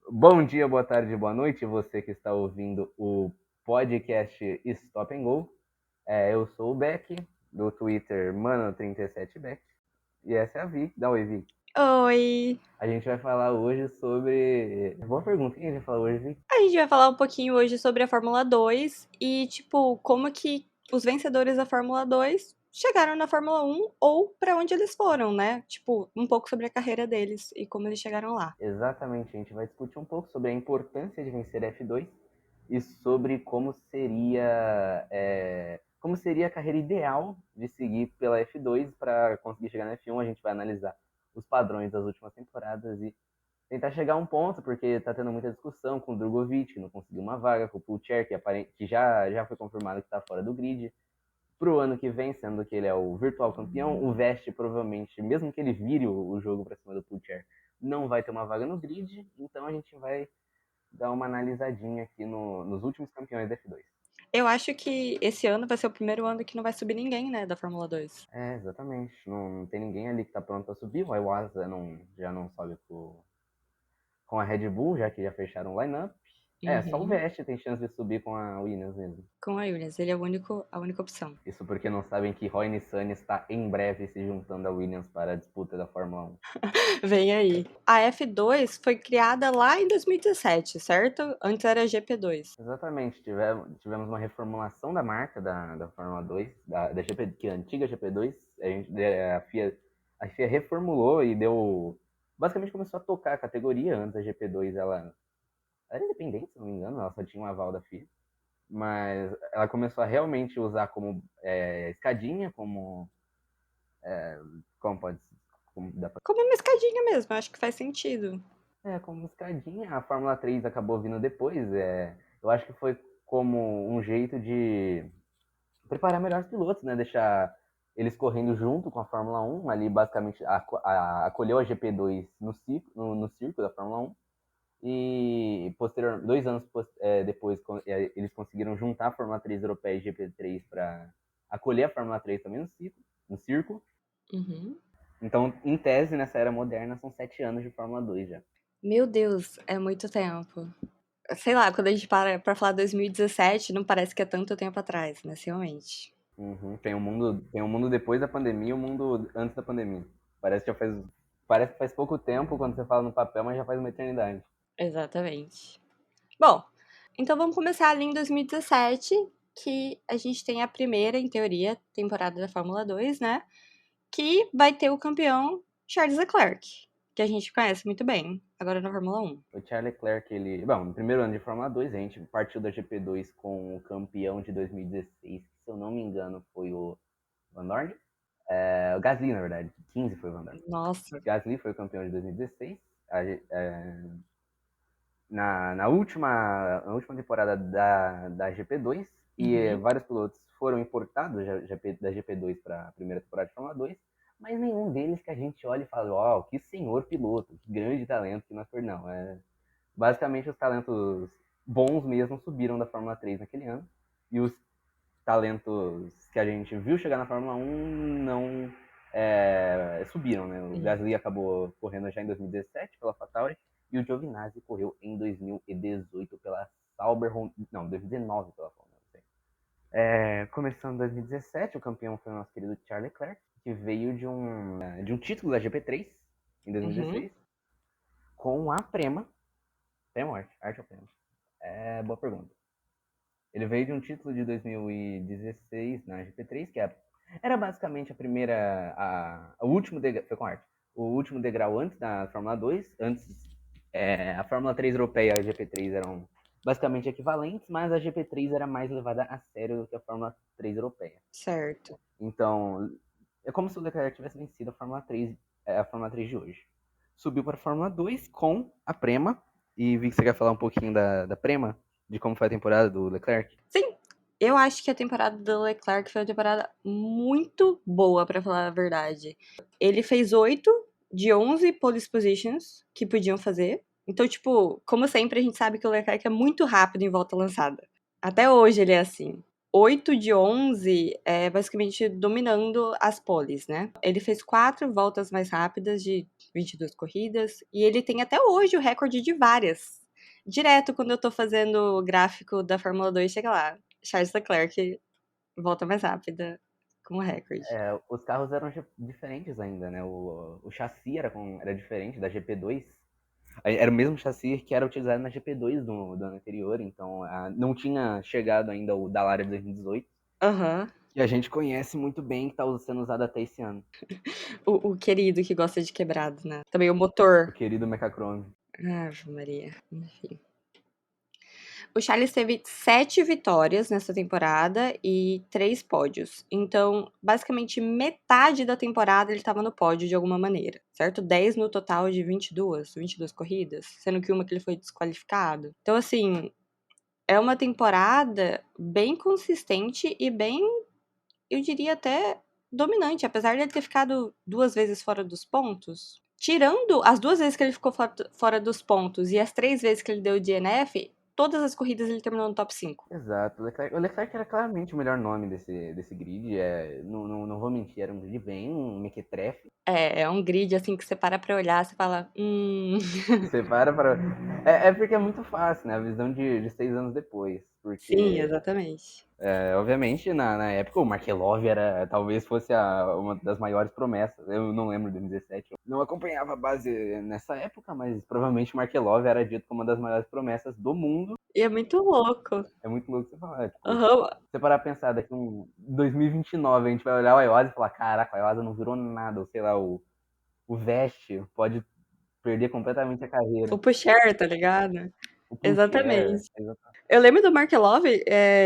Bom dia, boa tarde, boa noite, você que está ouvindo o podcast Stop and Go. Eu sou o Beck, do Twitter Mano37Beck, e essa é a Vic. Dá um oi, Vic. Oi! A gente vai falar hoje sobre. Boa pergunta, o que a gente vai falar hoje, Vic? A gente vai falar um pouquinho hoje sobre a Fórmula 2 e, tipo, como que os vencedores da Fórmula 2 chegaram na Fórmula 1 ou pra onde eles foram, né? Tipo, um pouco sobre a carreira deles e como eles chegaram lá. Exatamente, a gente vai discutir um pouco sobre a importância de vencer F2 e sobre como seria a carreira ideal de seguir pela F2 para conseguir chegar na F1. A gente vai analisar os padrões das últimas temporadas e tentar chegar a um ponto, porque tá tendo muita discussão com o Drogovic, que não conseguiu uma vaga, com o Pulcher, que já foi confirmado que está fora do grid. Pro ano que vem, sendo que ele é o virtual campeão, o Vest provavelmente, mesmo que ele vire o jogo para cima do Pulcher, não vai ter uma vaga no grid, então a gente vai dar uma analisadinha aqui nos últimos campeões da F2. Eu acho que esse ano vai ser o primeiro ano que não vai subir ninguém, né, da Fórmula 2. Exatamente. Não tem ninguém ali que tá pronto para subir. O Iwasa já não sobe com a Red Bull, já que já fecharam o lineup. Só o Uhum. Vest tem chance de subir com a Williams mesmo. Com a Williams, ele é a única opção. Isso porque não sabem que Roy Nissany está em breve se juntando à Williams para a disputa da Fórmula 1. Vem aí. A F2 foi criada lá em 2017, certo? Antes era GP2. Exatamente, tivemos uma reformulação da marca da Fórmula 2, da GP, que é a antiga GP2. A FIA reformulou e deu. Basicamente começou a tocar a categoria. Antes a GP2 ela era independente, se não me engano, ela só tinha um aval da FIA. Mas ela começou a realmente usar como escadinha, como pode. Como dá pra, Como uma escadinha mesmo, acho que faz sentido. como escadinha. A Fórmula 3 acabou vindo depois. Eu acho que foi como um jeito de preparar melhor os pilotos, né? Deixar eles correndo junto com a Fórmula 1, ali basicamente acolheu a GP2 no circo da Fórmula 1 e posterior, 2 anos depois eles conseguiram juntar a Fórmula 3 europeia e GP3 para acolher a Fórmula 3 também no circo. Uhum. Então, em tese, nessa era moderna, são 7 anos de Fórmula 2 já. Meu Deus, é muito tempo. Sei lá, quando a gente para pra falar 2017, não parece que é tanto tempo atrás, mas realmente. Uhum. Tem um mundo depois da pandemia e um mundo antes da pandemia. Parece que faz pouco tempo quando você fala no papel, mas já faz uma eternidade. Exatamente. Bom, então vamos começar ali em 2017, que a gente tem a primeira, em teoria, temporada da Fórmula 2, né? Que vai ter o campeão Charles Leclerc, que a gente conhece muito bem, agora na Fórmula 1. O Charles Leclerc, bom, no primeiro ano de Fórmula 2, a gente partiu da GP2 com o campeão de 2016, que se eu não me engano foi o Van Dorn. O Gasly, na verdade, 15 foi o Van Dorn. Nossa. Gasly foi o campeão de 2016. Na última temporada da GP2, e Uhum. vários pilotos foram importados da GP2 para a primeira temporada de Fórmula 2, mas nenhum deles que a gente olha e fala, ó, que senhor piloto, que grande talento que nós perdemos. Não, basicamente os talentos bons mesmo subiram da Fórmula 3 naquele ano, e os talentos que a gente viu chegar na Fórmula 1 não subiram, né? O Gasly acabou correndo já em 2017 pela AlphaTauri e o Giovinazzi correu em 2018 pela Sauber, não, 2019 pela Fórmula 1. Começando em 2017, o campeão foi o nosso querido Charles Leclerc, que veio de um título da GP3 em Uhum. 2016 com a Prema Arte ou Prema? Boa pergunta. Ele veio de um título de 2016 na GP3, era basicamente a primeira, o último degrau, foi com arte, o último degrau antes da Fórmula 2. Antes, a Fórmula 3 europeia e a GP3 eram basicamente equivalentes, mas a GP3 era mais levada a sério do que a Fórmula 3 europeia. Certo. Então, é como se o Leclerc tivesse vencido a Fórmula 3 de hoje. Subiu para a Fórmula 2 com a Prema, e vi que você quer falar um pouquinho da Prema, de como foi a temporada do Leclerc. Sim, eu acho que a temporada do Leclerc foi uma temporada muito boa, pra falar a verdade. Ele fez 8 de 11 pole positions que podiam fazer. Então, tipo, como sempre, a gente sabe que o Leclerc é muito rápido em volta lançada. Até hoje ele é assim. 8 de 11, basicamente dominando as poles, né. Ele fez 4 voltas mais rápidas de 22 corridas, e ele tem até hoje o recorde de várias. Direto quando eu tô fazendo o gráfico da Fórmula 2 chega lá, Charles Leclerc, volta mais rápida, com o recorde. Os carros eram diferentes ainda, né? O chassi era diferente da GP2. Era o mesmo chassi que era utilizado na GP2 do ano anterior, então não tinha chegado ainda o Dallara de 2018, Aham. que a gente conhece muito bem, que está sendo usado até esse ano. O querido que gosta de quebrados, né. Também o O motor. querido Mecachrome. Ave Maria, enfim. O Charles teve 7 vitórias nessa temporada e 3 pódios. Então, basicamente, metade da temporada ele estava no pódio de alguma maneira, certo? 10 no total de 22 corridas, sendo que uma que ele foi desqualificado. Então, assim, é uma temporada bem consistente e bem, eu diria até dominante, apesar de ele ter ficado 2 vezes fora dos pontos. Tirando as 2 vezes que ele ficou fora dos pontos e as 3 vezes que ele deu DNF, todas as corridas ele terminou no top 5. Exato. O Leclerc era claramente o melhor nome desse grid. Não vou mentir, era um grid bem mequetrefe. É um grid assim que você para pra olhar, você fala, Você para. É porque é muito fácil, né? A visão de 6 anos depois. Sim, Porque exatamente. obviamente, na época, o Markelov talvez fosse uma das maiores promessas. Eu não lembro de 2017. Eu não acompanhava a base nessa época, mas provavelmente o Markelov era dito como uma das maiores promessas do mundo. E é muito louco. É muito louco você falar. Tipo, Aham. você parar pra pensar, daqui em 2029 a gente vai olhar o Iwasa e falar: caraca, o Iwasa não virou nada. Ou sei lá, o Vest pode perder completamente a carreira. O Pusher, tá ligado? O Pulcher, Exatamente. Eu lembro do Mark Love,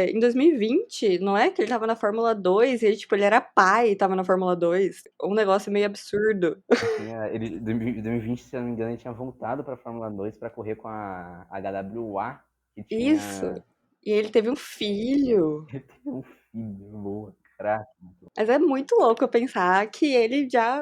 em 2020, não é? Que ele tava na Fórmula 2 e ele, tipo, ele era pai e tava na Fórmula 2. Um negócio meio absurdo. ele, em 2020, se eu não me engano, ele tinha voltado para a Fórmula 2 para correr com a HWA, que Isso. tinha. E ele teve um filho. Ele teve um filho, boa, craque. Mas é muito louco eu pensar que ele já,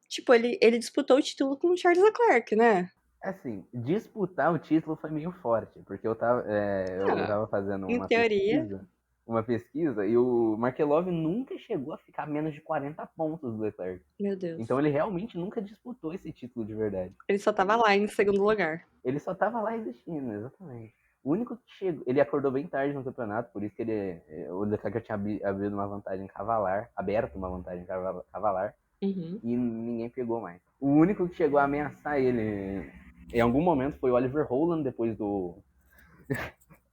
tipo, ele disputou o título com o Charles Leclerc, né? Assim, disputar o título foi meio forte, porque eu Ah, tava fazendo em teoria, uma pesquisa, e o Markelov nunca chegou a ficar a menos de 40 pontos do Leclerc. meu Deus. Então ele realmente nunca disputou esse título de verdade. Ele só tava lá em segundo lugar. Ele só tava lá existindo, exatamente. O único que chegou. Ele acordou bem tarde no campeonato, por isso que o Leclerc tinha abrido uma vantagem cavalar, aberto uma vantagem cavalar, Uhum. e ninguém pegou mais. O único que chegou a ameaçar ele em algum momento foi o Oliver Rowland, depois do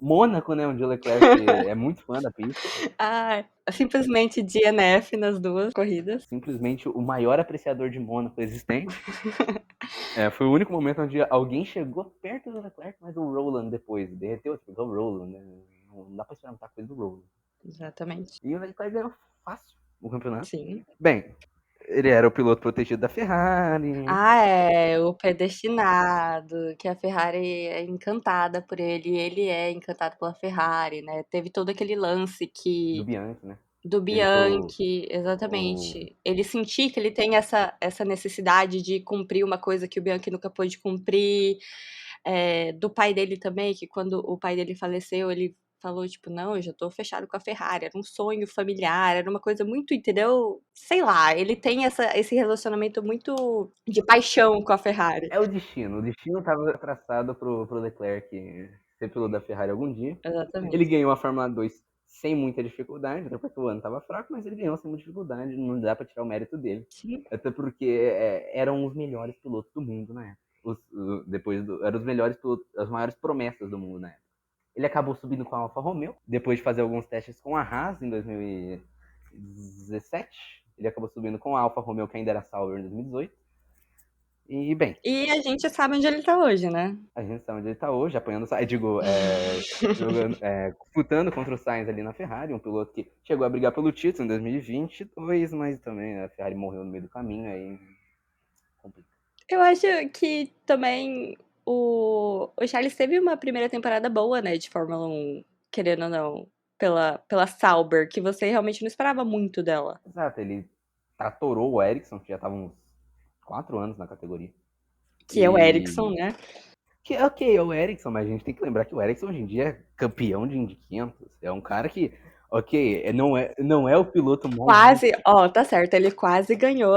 Mônaco, né? Onde o Leclerc é muito fã da pista. Ah, simplesmente DNF nas duas corridas. Simplesmente o maior apreciador de Mônaco existente. Foi o único momento onde alguém chegou perto do Leclerc, mas o Rowland depois derreteu, tipo, o Rowland, né? Não dá pra esperar muita coisa do Rowland. Exatamente. E o Leclerc ganhou fácil o campeonato. Sim. Bem, ele era o piloto protegido da Ferrari. Ah, é, o predestinado, que a Ferrari é encantada por ele, e ele é encantado pela Ferrari, né? Teve todo aquele lance Do que Bianchi, né? do Ele foi Bianchi, o exatamente. Ele sentir que ele tem essa necessidade de cumprir uma coisa que o Bianchi nunca pôde cumprir. Do pai dele também, que quando o pai dele faleceu, ele falou, tipo, não, eu já tô fechado com a Ferrari. Era um sonho familiar, era uma coisa muito, entendeu? Sei lá, ele tem esse relacionamento muito de paixão com a Ferrari. É o destino. O destino estava traçado pro Leclerc ser piloto da Ferrari algum dia. Ele Exatamente. ganhou a Fórmula 2 sem muita dificuldade, até porque o ano estava fraco, mas ele ganhou sem muita dificuldade. Não dá para tirar o mérito dele. Sim. Até porque eram os melhores pilotos do mundo na época. Eram os melhores pilotos, as maiores promessas do mundo na época. Ele acabou subindo com a Alfa Romeo, depois de fazer alguns testes com a Haas em 2017. Ele acabou subindo com a Alfa Romeo, que ainda era Sauber, em 2018. E, bem, E a gente sabe onde ele tá hoje, né? a gente sabe onde ele está hoje, apanhando, digo, jogando, disputando contra o Sainz ali na Ferrari, um piloto que chegou a brigar pelo título em 2022, mas também a Ferrari morreu no meio do caminho, aí complica. Eu acho que também o Charles teve uma primeira temporada boa, né, de Fórmula 1, querendo ou não, pela Sauber, que você realmente não esperava muito dela. Exato, ele tratorou o Ericsson, que já estava uns 4 anos na categoria. Que é o Ericsson, E né? que ok, é o Ericsson, mas a gente tem que lembrar que o Ericsson hoje em dia é campeão de Indy 500. É um cara que Ok, não é o piloto mais Quase, ó, tá certo, ele quase ganhou,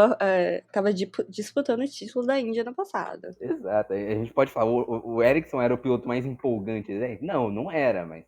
tava disputando o título da Índia no passado. exato. A gente pode falar, o Ericsson era o piloto mais empolgante, né? Não era, mas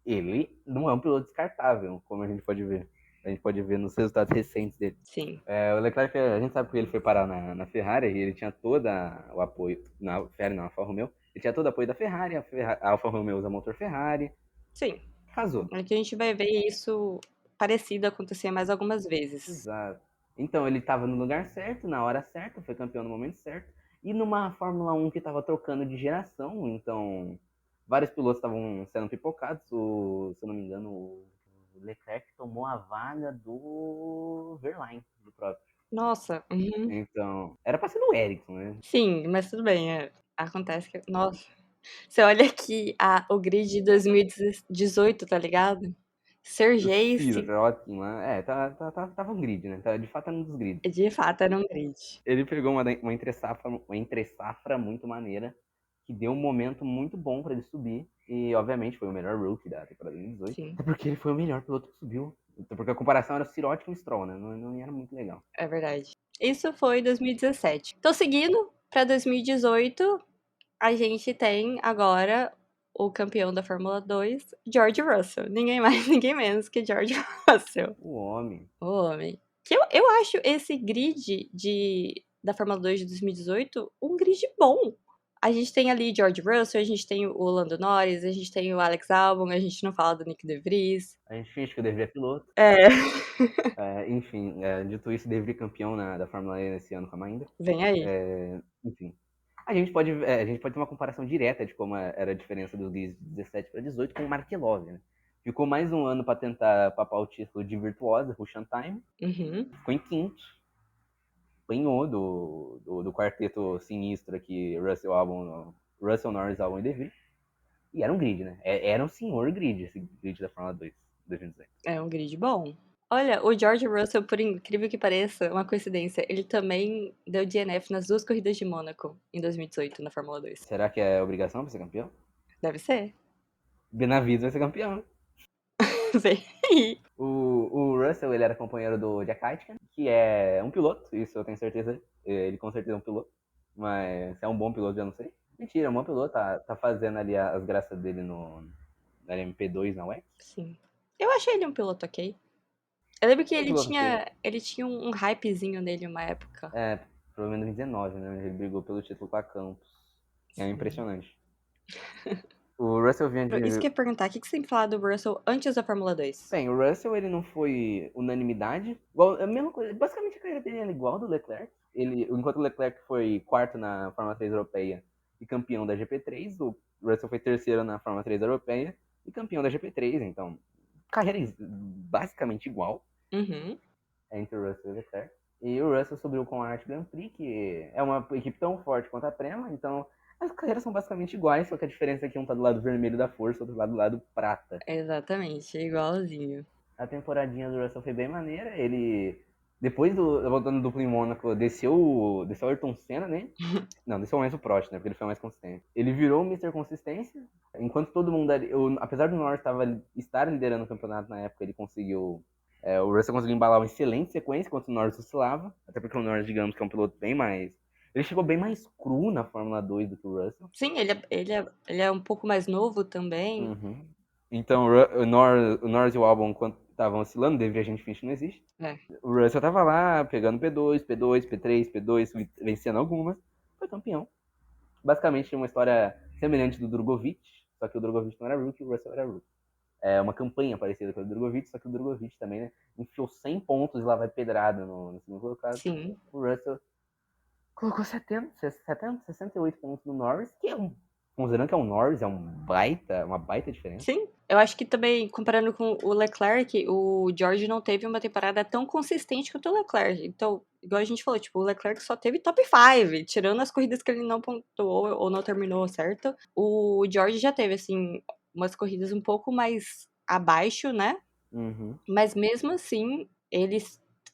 ele não é um piloto descartável, como a gente pode ver. A gente pode ver nos resultados recentes dele. Sim, O Leclerc, a gente sabe que ele foi parar na Ferrari e ele tinha todo o apoio, na Ferrari não, Alfa Romeo, ele tinha todo o apoio da Ferrari, a Alfa Romeo usa motor Ferrari, sim. casou. Aqui a gente vai ver isso parecido acontecer mais algumas vezes. Exato. Então ele estava no lugar certo, na hora certa, foi campeão no momento certo, e numa Fórmula 1 que estava trocando de geração, então vários pilotos estavam sendo pipocados. Se eu não me engano, o Leclerc tomou a vaga do Verlaine, do próprio. Nossa, uhum. Então, era pra ser do Ericsson, né? Sim, mas tudo bem, acontece que nossa, você olha aqui o grid de 2018, tá ligado? Sergei, Sim, o Trotkin lá. Tava um grid, né? De fato era um dos grids. de fato era um grid. Ele pegou uma entre-safra muito maneira, que deu um momento muito bom pra ele subir. E, obviamente, foi o melhor rookie da temporada de 2018. Sim, Até porque ele foi o melhor piloto que subiu. Porque a comparação era o Sirot com o Stroll, né? Não era muito legal. é verdade. Isso foi 2017. Então, seguindo para 2018, a gente tem agora o campeão da Fórmula 2, George Russell. Ninguém mais, ninguém menos que George Russell. O homem. O homem. Que eu acho esse grid da Fórmula 2 de 2018 um grid bom. A gente tem ali George Russell, a gente tem o Lando Norris, a gente tem o Alex Albon, a gente não fala do Nick De Vries. A gente finge que o De Vries é piloto. É, Enfim, dito isso, De Vries campeão da Fórmula E nesse ano com a Mahindra. vem aí. Enfim. A gente pode ter uma comparação direta de como era a diferença dos guias de 17 para 18 com o Markelov, né? Ficou mais um ano para tentar papar o título de virtuosa, Russian Time. Uhum. Ficou em quinto. Ganhou do quarteto sinistro aqui, Russell Norris, Albon e De Vries. E era um grid, né? Era um senhor grid, esse grid da Fórmula 2 2018. É um grid bom. Olha, o George Russell, por incrível que pareça, uma coincidência, ele também deu DNF nas duas corridas de Mônaco em 2018 na Fórmula 2. Será que é obrigação para ser campeão? Deve ser. Benavides vai ser campeão. Vem. O Russell, ele era companheiro do Jack Aitken, que é um piloto, isso eu tenho certeza. Ele com certeza é um piloto, mas se é um bom piloto, já não sei. Mentira, é um bom piloto, tá fazendo ali as graças dele na MP2, na WEC. Sim. Eu achei ele um piloto ok. Eu lembro que É um piloto ok. ele tinha um hypezinho nele uma época. Provavelmente 2019, né? Ele brigou pelo título com a Campos. É Sim. impressionante. O Russell vinha Isso de. que eu ia perguntar, o que você tem falado do Russell antes da Fórmula 2? Bem, o Russell ele não foi unanimidade. Igual, a mesma coisa, basicamente a carreira dele era igual do Leclerc. Enquanto o Leclerc foi quarto na Fórmula 3 europeia e campeão da GP3, o Russell foi terceiro na Fórmula 3 europeia e campeão da GP3. Então, carreira basicamente igual Uhum. entre o Russell e o Leclerc. E o Russell subiu com a Arte Grand Prix, que é uma equipe tão forte quanto a Prema, então as carreiras são basicamente iguais, só que a diferença é que um tá do lado vermelho da força, outro tá do lado prata. Exatamente, igualzinho. A temporadinha do Russell foi bem maneira. Ele, depois voltando do duplo em Mônaco, desceu o Ayrton Senna, né? Não, desceu mais o Prost, né? Porque ele foi mais consistente. Ele virou o Mr. Consistência. Enquanto todo mundo, apesar do Norris estar liderando o campeonato na época, ele conseguiu. O Russell conseguiu embalar uma excelente sequência enquanto o Norris oscilava. Até porque o Norris, digamos que é um piloto bem mais. Ele chegou bem mais cru na Fórmula 2 do que o Russell. Sim, ele é um pouco mais novo também. Uhum. Então o Norris e o Albon, quando estavam oscilando, devido a gente fingir que não existe. É. O Russell tava lá pegando P2, P2, P3, P2, vencendo algumas, foi campeão. Basicamente uma história semelhante do Drogovic, só que o Drogovic não era rookie, o Russell era rookie. É uma campanha parecida com o Drogovic, só que o Drogovic também, né, enfiou 100 pontos e lá vai pedrada no segundo colocado. Sim. O Russell colocou 68 pontos no Norris, que é considerando que é um Norris, é uma baita diferença. Sim, eu acho que também, comparando com o Leclerc, o George não teve uma temporada tão consistente quanto o Leclerc. Então, igual a gente falou, tipo, o Leclerc só teve top 5, tirando as corridas que ele não pontuou ou não terminou, certo? O George já teve, assim, umas corridas um pouco mais abaixo, né? Uhum. Mas mesmo assim, ele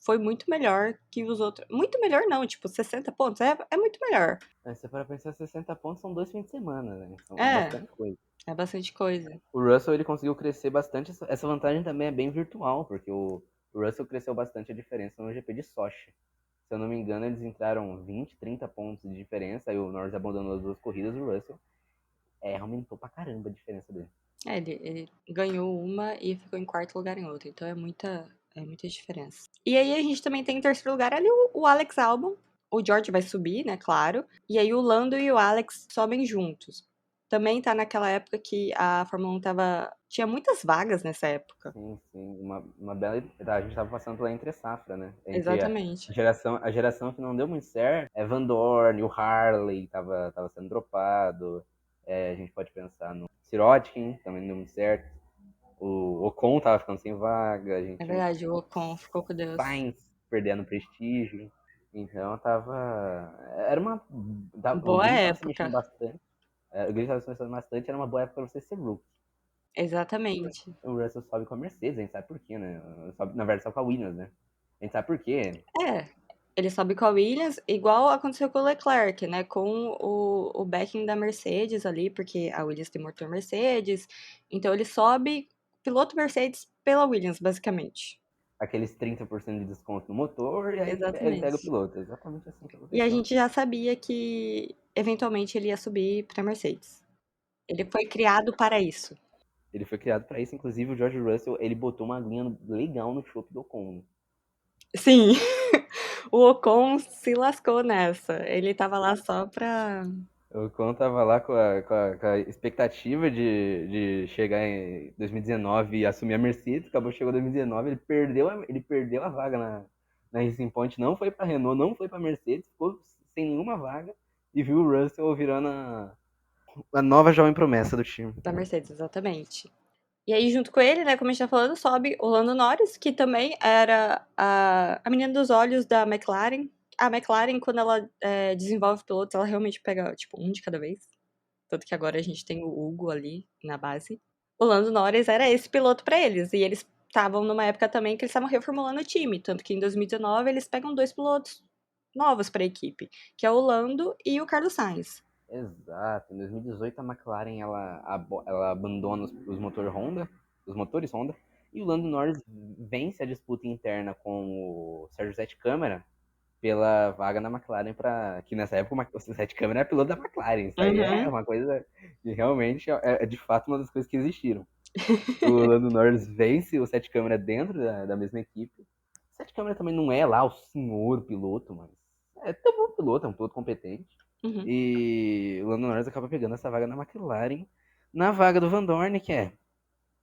foi muito melhor que os outros. Muito melhor não, tipo, 60 pontos é muito melhor. Se você para pensar, 60 pontos são 2 fins de semana, né? São É, bastante coisa. é bastante coisa. O Russell ele conseguiu crescer bastante. Essa vantagem também é bem virtual, porque o Russell cresceu bastante a diferença no GP de Sochi. Se eu não me engano, eles entraram 20, 30 pontos de diferença, aí o Norris abandonou as duas corridas, o Russell aumentou pra caramba a diferença dele. Ele ganhou uma e ficou em quarto lugar em outra, então é muita diferença. E aí a gente também tem em terceiro lugar ali o Alex Albon. O George vai subir, né, claro. E aí o Lando e o Alex sobem juntos. Também tá naquela época que a Fórmula 1 tinha muitas vagas nessa época. Sim, sim. Uma bela. Tá, a gente tava passando pela entre safra, né? Entre Exatamente. a geração que não deu muito certo, Van Dorn, o Harley tava sendo dropado. A gente pode pensar no Sirotkin, também não deu muito certo. O Ocon tava ficando sem vaga. A gente É tinha o verdade, o Ocon ficou com Deus. Sainz perdendo prestígio. Então tava. Era uma. O Boa grid tava se mexendo época. bastante. O grid tava se mexendo bastante, era uma boa época pra você ser rookie. Exatamente. O Russell sobe com a Mercedes, a gente sabe por quê, né? Na verdade, sobe com a Williams, né? A gente sabe por quê. É, ele sobe com a Williams, igual aconteceu com o Leclerc, né? Com o backing da Mercedes ali, porque a Williams tem motor Mercedes. Então ele sobe piloto Mercedes pela Williams, basicamente. Aqueles 30% de desconto no motor, e aí ele pega o Exatamente. piloto. Exatamente assim que E a aconteceu. gente já sabia que eventualmente ele ia subir para Mercedes. Ele foi criado para isso. Ele foi criado para isso, inclusive o George Russell, ele botou uma linha legal no chope do Ocon. Sim, o Ocon se lascou nessa. Ele tava lá só pra. O Ocon tava lá com a expectativa de chegar em 2019 e assumir a Mercedes, acabou chegou em 2019, ele perdeu a vaga na Racing Point, não foi para Renault, não foi para Mercedes, ficou sem nenhuma vaga e viu o Russell virando a nova jovem promessa do time. Da Mercedes, exatamente. E aí, junto com ele, né, como a gente tá falando, sobe o Lando Norris, que também era a menina dos olhos da McLaren. A McLaren, quando ela desenvolve pilotos, ela realmente pega, tipo, um de cada vez. Tanto que agora a gente tem o Hugo ali na base. O Lando Norris era esse piloto pra eles. E eles estavam numa época também que eles estavam reformulando o time. Tanto que em 2019 eles pegam dois pilotos novos pra equipe, que é o Lando e o Carlos Sainz. Exato. Em 2018 a McLaren ela abandona os motores Honda, e o Lando Norris vence a disputa interna com o Sérgio Sete Câmara pela vaga na McLaren para que nessa época o Sete Câmara era piloto da McLaren. Isso aí é Uhum. uma coisa que realmente é de fato uma das coisas que existiram. O Lando Norris vence o Sete Câmara dentro da mesma equipe. O Sete Câmara também não é lá o senhor piloto, mas é tão bom piloto, é um piloto competente. Uhum. E o Lando Norris acaba pegando essa vaga na McLaren, na vaga do Van Dorn, que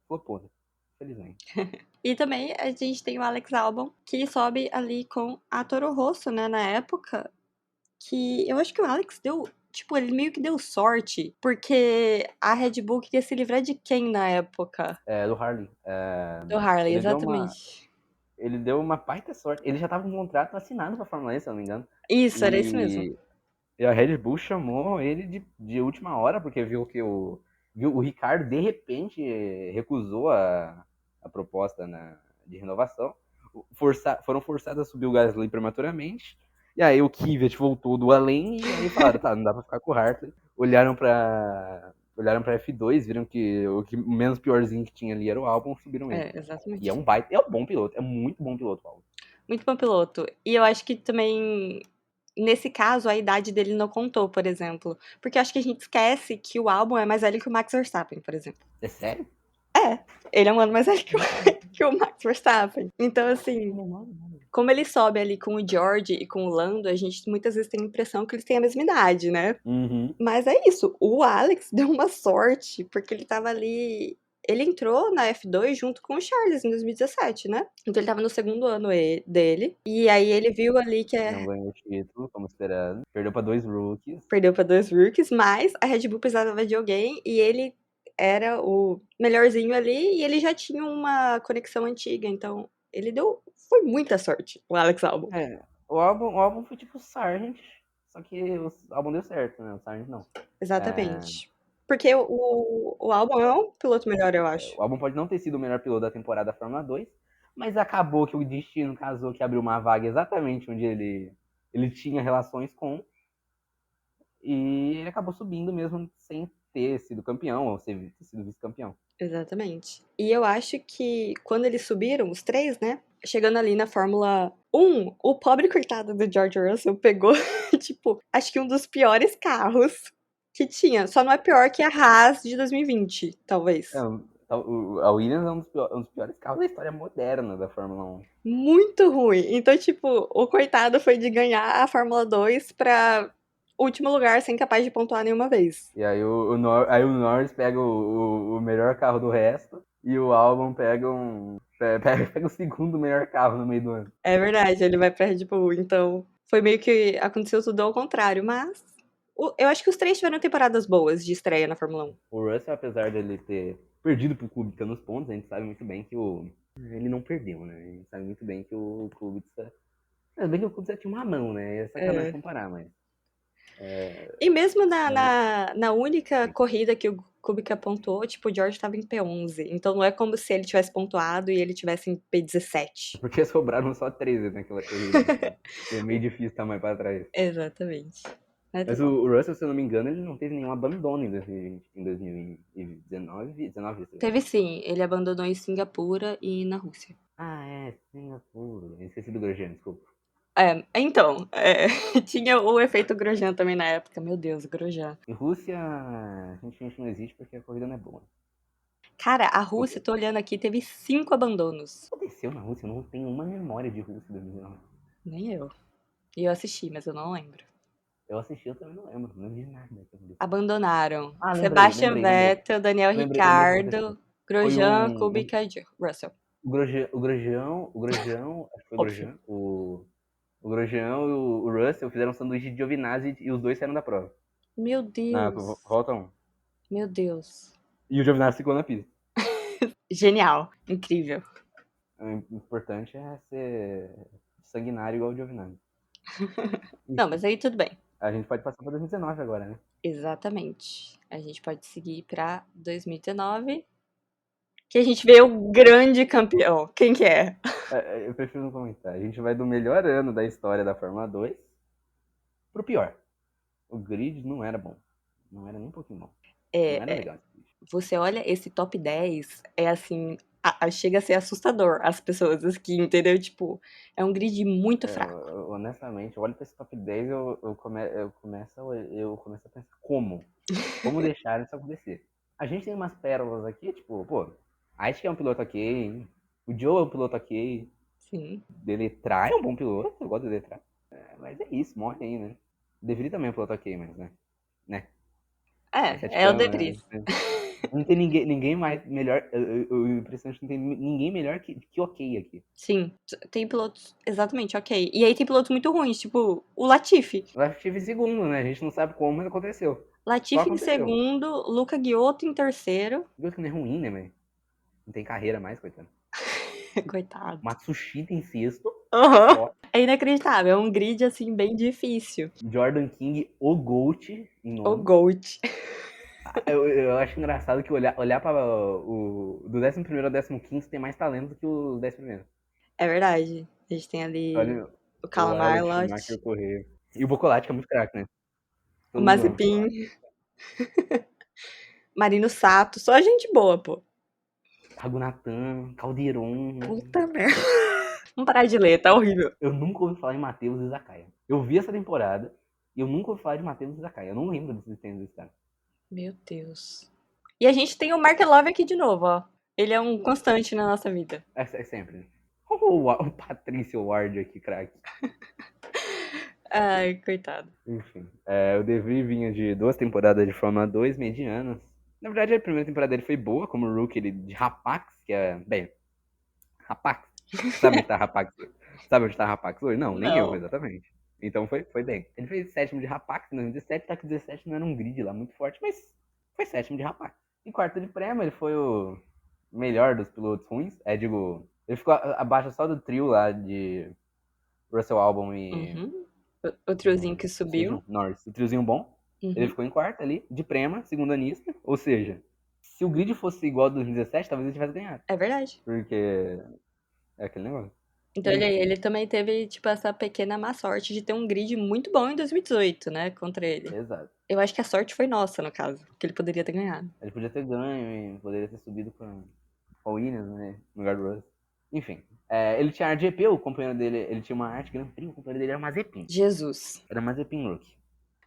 flopou, né? Felizmente. E também a gente tem o Alex Albon, que sobe ali com a Toro Rosso, né, na época, que eu acho que o Alex deu, tipo, ele meio que deu sorte, porque a Red Bull queria se livrar de quem na época? Do Harley. Do Harley, Ele deu uma, exatamente. ele deu uma baita sorte. Ele já tava com um contrato assinado pra Fórmula 1, se eu não me engano. Isso, era isso mesmo. E a Red Bull chamou ele de última hora, porque viu o Ricardo, de repente, recusou a proposta de renovação. Foram forçados a subir o Gasly prematuramente. E aí o Kvyat voltou do além e aí falaram, tá, não dá pra ficar com o Hartley. Olharam pra F2, viram que o menos piorzinho que tinha ali era o Albon, subiram ele. E é Exatamente. um baita, é um bom piloto, é muito bom piloto o Albon. Muito bom piloto. E eu acho que também, nesse caso, a idade dele não contou, por exemplo. Porque eu acho que a gente esquece que o álbum é mais velho que o Max Verstappen, por exemplo. É sério? É, ele é um ano mais velho que o, que o Max Verstappen. Então, assim, como ele sobe ali com o George e com o Lando, a gente muitas vezes tem a impressão que eles têm a mesma idade, né? Uhum. Mas é isso, o Alex deu uma sorte, porque ele tava ali. Ele entrou na F2 junto com o Charles em 2017, né? Então ele tava no segundo ano dele. E aí ele viu ali que Não ganhou o título, como esperado. Perdeu pra 2 rookies. perdeu para dois rookies, mas a Red Bull precisava de alguém e ele era o melhorzinho ali e ele já tinha uma conexão antiga, então ele deu. Foi muita sorte, o Alex Albon. O álbum foi tipo o Sargent, só que o álbum deu certo, né? O Sargent não. É, Exatamente. Porque o Albon é um piloto melhor, eu acho. o álbum pode não ter sido o melhor piloto da temporada da Fórmula 2, Mas acabou que o destino casou que abriu uma vaga exatamente onde ele tinha relações com, e ele acabou subindo mesmo sem ter sido campeão ou ter sido vice-campeão. Exatamente. E eu acho que quando eles subiram, os três, né? Chegando ali na Fórmula 1, o pobre coitado do George Russell pegou, tipo, acho que um dos piores carros que tinha. Só não é pior que a Haas de 2020, talvez. A Williams é um dos piores carros da história moderna da Fórmula 1. Muito ruim. Então, tipo, o coitado foi de ganhar a Fórmula 2 pra último lugar, sem capaz de pontuar nenhuma vez. E aí aí o Norris pega o melhor carro do resto e o Albon pega o segundo melhor carro no meio do ano. É verdade, ele vai pra Red Bull. Então, foi meio que aconteceu tudo ao contrário, mas eu acho que os três tiveram temporadas boas de estreia na Fórmula 1. O Russell, apesar dele ter perdido pro Kubica nos pontos, a gente sabe muito bem que ele não perdeu, né? A gente sabe muito bem que o Kubica... Mas bem que o Kubica tinha uma mão, né? É sacanagem É. comparar, mas... E mesmo mas na única corrida que o Kubica pontuou, tipo, o George tava em P11. Então não é como se ele tivesse pontuado e ele tivesse em P17. porque sobraram só 13 naquela corrida, então é meio difícil estar mais pra trás. Exatamente. Mas tá Mas bom. o Russell, se eu não me engano, ele não teve nenhum abandono em 2020, em 2019, 19, Teve sim, ele abandonou em Singapura e na Rússia. Ah, é, Singapura. Eu esqueci do Grosjean, desculpa. Então, tinha o efeito Grosjean também na época. Meu Deus, Grosjean. Em Rússia, a gente não existe porque a corrida não é boa. Cara, a O Rússia, que tô olhando aqui, teve 5 abandonos. aconteceu na Rússia? Eu não tenho uma memória de Rússia 2019. Nem eu. E eu assisti, mas eu não lembro. Eu assisti, eu também não lembro. Não lembro de nada daquela corrida. Abandonaram Ah, lembrei, Sebastian lembrei, lembrei. Vettel, Daniel Lembrei o que aconteceu. Ricciardo, Foi Grosjean, Kubica e Russell. acho que foi o Óbvio. Grosjean, o Grosjean e o Russell fizeram um sanduíche de Giovinazzi e os dois saíram da prova. Meu Na Deus. volta 1. Meu Deus. E o Giovinazzi ficou na pista. Genial. Incrível. O importante é ser sanguinário igual o Giovinazzi. Não, mas aí tudo bem. A gente pode passar para 2019 agora, né? Exatamente. A gente pode seguir pra 2019, que a gente vê o grande campeão. Quem que é? Eu prefiro não comentar. A gente vai do melhor ano da história da Fórmula 2 pro pior. O grid não era bom. Não era nem um pouquinho bom. Não era É, legal. você olha esse top 10, é assim, chega a ser assustador as pessoas aqui, entendeu? Tipo, é um grid muito fraco. Honestamente, eu olho para esse top 10 eu começo a pensar como? Como deixar isso acontecer? A gente tem umas pérolas aqui, tipo, pô, acho que é um piloto ok, o Joe é um piloto ok, Sim. Deletrar é um bom piloto, eu gosto de Deletrar. Mas é isso, morre aí, né? Deveria também é um piloto ok, mas, né? É sete É o De câmeras, Vries. né? Não tem ninguém mais melhor. O impressionante não tem ninguém melhor que ok aqui. Sim, tem pilotos, exatamente, ok. E aí tem pilotos muito ruins, tipo o Latifi. Eu tive segundo, né? A gente não sabe como, mas aconteceu. Só Latifi em aconteceu. segundo, Luca Ghiotto em terceiro. O que não é ruim, né, velho? Não tem carreira mais, coitado. Coitado. Matsushita em sexto. Aham. Ó, É inacreditável, é um grid assim bem difícil. Jordan King, o GOAT em O nono. Gold. Eu acho engraçado que olhar para do 11º ao 15º tem mais talento do que o 11º. É verdade. A gente tem ali Olha o o Callum Alex Schumacher Marlott, correr. E o Bocolati, que é muito craque, né? o Todo mundo ama. Mazepin, Marino Sato, só gente boa, pô. Ragunatan, Calderon. Puta merda. Vamos parar de ler, tá horrível. Eu nunca ouvi falar em Matheus e Zakaia. Eu vi essa temporada e eu nunca ouvi falar de Matheus e Zakaia. Eu não lembro da existência desse cara. Meu Deus. E a gente tem o Mark Love aqui de novo, ó. Ele é um constante na nossa vida. É sempre, né? O Patrício Ward aqui, craque. Ai, coitado. Enfim. O De Vries vinha de 2 temporadas de Fórmula 2 medianas. Na verdade, a primeira temporada dele foi boa, como rookie ele, de Rapax, que é. Bem, Rapax. Sabe onde tá Rapax hoje? Sabe onde tá Rapax hoje? Não, nem eu, Não. exatamente. Então foi bem. Ele fez sétimo de Rapax em 2017, tá que 17 não era um grid lá muito forte, mas foi sétimo de Rapax. Em quarto de prêmio, ele foi o melhor dos pilotos ruins. Digo, ele ficou abaixo só do trio lá de Russell Albon e Uhum. O triozinho que subiu. Norris. O triozinho bom. Ele Uhum. ficou em quarto ali, de prema, segunda lista. Ou seja, se o grid fosse igual ao 2017, talvez ele tivesse ganhado. É verdade. Porque É aquele negócio. Então Mas enfim, ele também teve, tipo, essa pequena má sorte de ter um grid muito bom em 2018, né, contra ele. exato. Eu acho que a sorte foi nossa, no caso, que ele poderia ter ganhado. Ele podia ter ganho e poderia ter subido com a Williams, né? No lugar do Russell. Enfim. Ele tinha a GP, o companheiro dele, ele tinha uma arte Grand Prix, o companheiro dele era Mazepin. Jesus. Era Mazepin Rookie.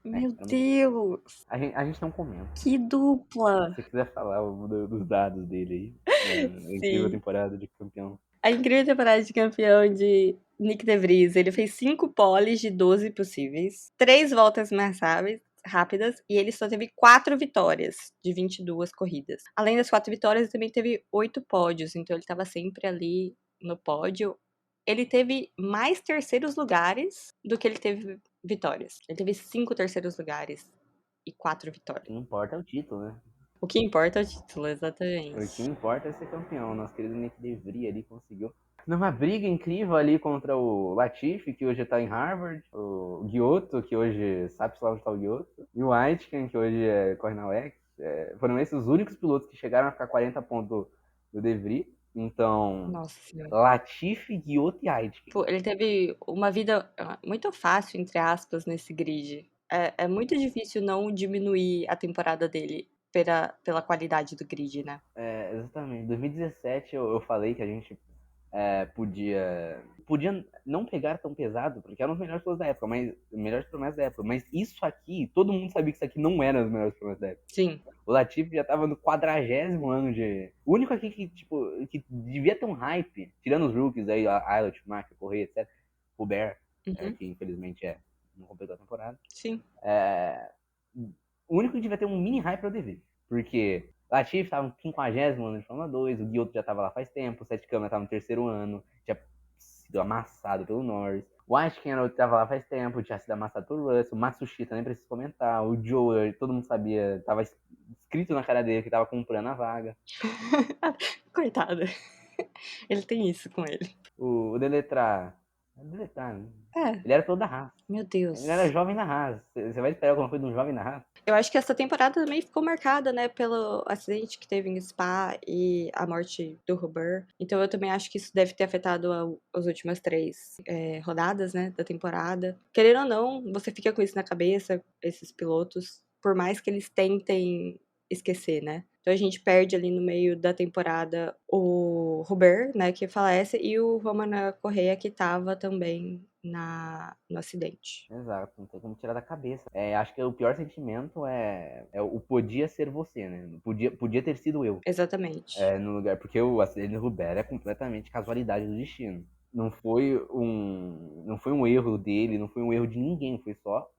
Meu Era Mazepin. Deus, A gente não comenta. que dupla. Se você quiser falar dos dados dele aí, na incrível Sim. temporada de campeão. A incrível temporada de campeão de Nick De Vries, ele fez 5 poles de 12 possíveis, 3 voltas mais rápidas, e ele só teve 4 vitórias de 22 corridas. Além das 4 vitórias, ele também teve 8 pódios, então ele estava sempre ali no pódio. Ele teve mais terceiros lugares do que ele teve vitórias. Ele teve 5 terceiros lugares e 4 O vitórias. que importa é o título, né? O que importa é o título, O que exatamente. importa é ser campeão. Nosso querido Nick De Vries ali conseguiu. Numa briga incrível ali contra o Latifi, que hoje tá em Harvard, o Giotto, que hoje sabe-se lá onde tá o Giotto, e o Aitken, que hoje corre na UX. Foram esses os únicos pilotos que chegaram a ficar 40 pontos do De Vries. Então, Nossa senhora. Latifi, Giotto e Aitken. Tipo, ele teve uma vida muito fácil, entre aspas, nesse grid. É muito difícil não diminuir a temporada dele pela qualidade do grid, né? Exatamente. Em 2017 eu falei que a gente podia não pegar tão pesado, porque eram os melhores pilotos da época, mas melhores promessas da época. Mas isso aqui, todo mundo sabia que isso aqui não era os melhores promessas da época. Sim. O Latifi já tava no 40º ano de. O único aqui que, tipo, que devia ter um hype, tirando os rookies aí, a Ailot, Schumacher, Correia, etc. O Bear, Uhum. que infelizmente não completou a temporada. Sim. O único que devia ter um mini hype era o De Vries. Porque Latifi estava no 50º ano de Fórmula 2, o Guioto já estava lá faz tempo, o Sete Câmara estava no 3º ano, tinha sido amassado pelo Norris. O Aitken estava lá faz tempo, tinha sido amassado pelo Russell. O Matsushita, nem preciso comentar. O Joe, todo mundo sabia, estava escrito na cara dele que estava comprando a vaga. Coitado. Ele tem isso com ele. O Deletrar, né? É, Ele era todo da Haas. meu Ele era Deus. jovem da Haas. Você vai esperar alguma coisa de um jovem da Haas? Eu acho que essa temporada também ficou marcada, né, pelo acidente que teve em Spa e a morte do Huber. Então eu também acho que isso deve ter afetado as últimas 3 rodadas, né, da temporada. Querendo ou não, você fica com isso na cabeça, esses pilotos, por mais que eles tentem esquecer, né? Então a gente perde ali no meio da temporada o Huber, né, que falece, e o Roman Correia, que tava também no acidente. Exato, não tem como tirar da cabeça. Acho que o pior sentimento é o podia ser você, né? Podia ter sido eu Exatamente. no lugar, porque o acidente do Rubber é completamente casualidade do destino. Não foi um erro dele, não foi um erro de ninguém, foi só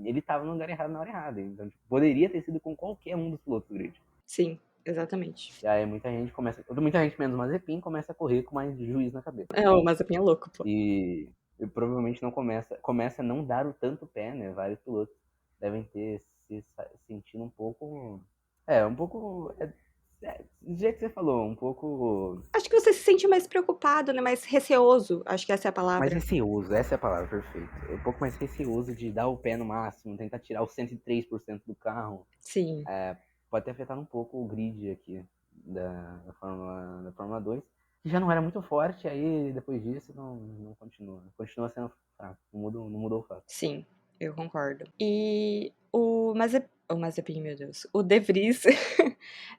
ele estava no lugar errado na hora errada. Então, tipo, poderia ter sido com qualquer um dos pilotos do grid. Sim, exatamente. E aí muita gente menos Mazepin começa a correr com mais juiz na cabeça. É, o Mazepin é louco, pô. E provavelmente não começa a não dar o tanto pé, né? Vários pilotos devem ter se sentindo um pouco. Um pouco. Do jeito que você falou, um pouco Acho que você se sente mais preocupado, né? Mais receoso. Acho que essa é a mais palavra. receoso, essa é a palavra perfeita. Um pouco mais receoso de dar o pé no máximo, tentar tirar os 103% do carro. Sim, Pode ter afetado um pouco o grid aqui da Fórmula 2, que já não era muito forte, aí depois disso não continua. Continua sendo fraco, não mudou o fato. sim, eu concordo. E o Mazepin, meu Deus. O De Vries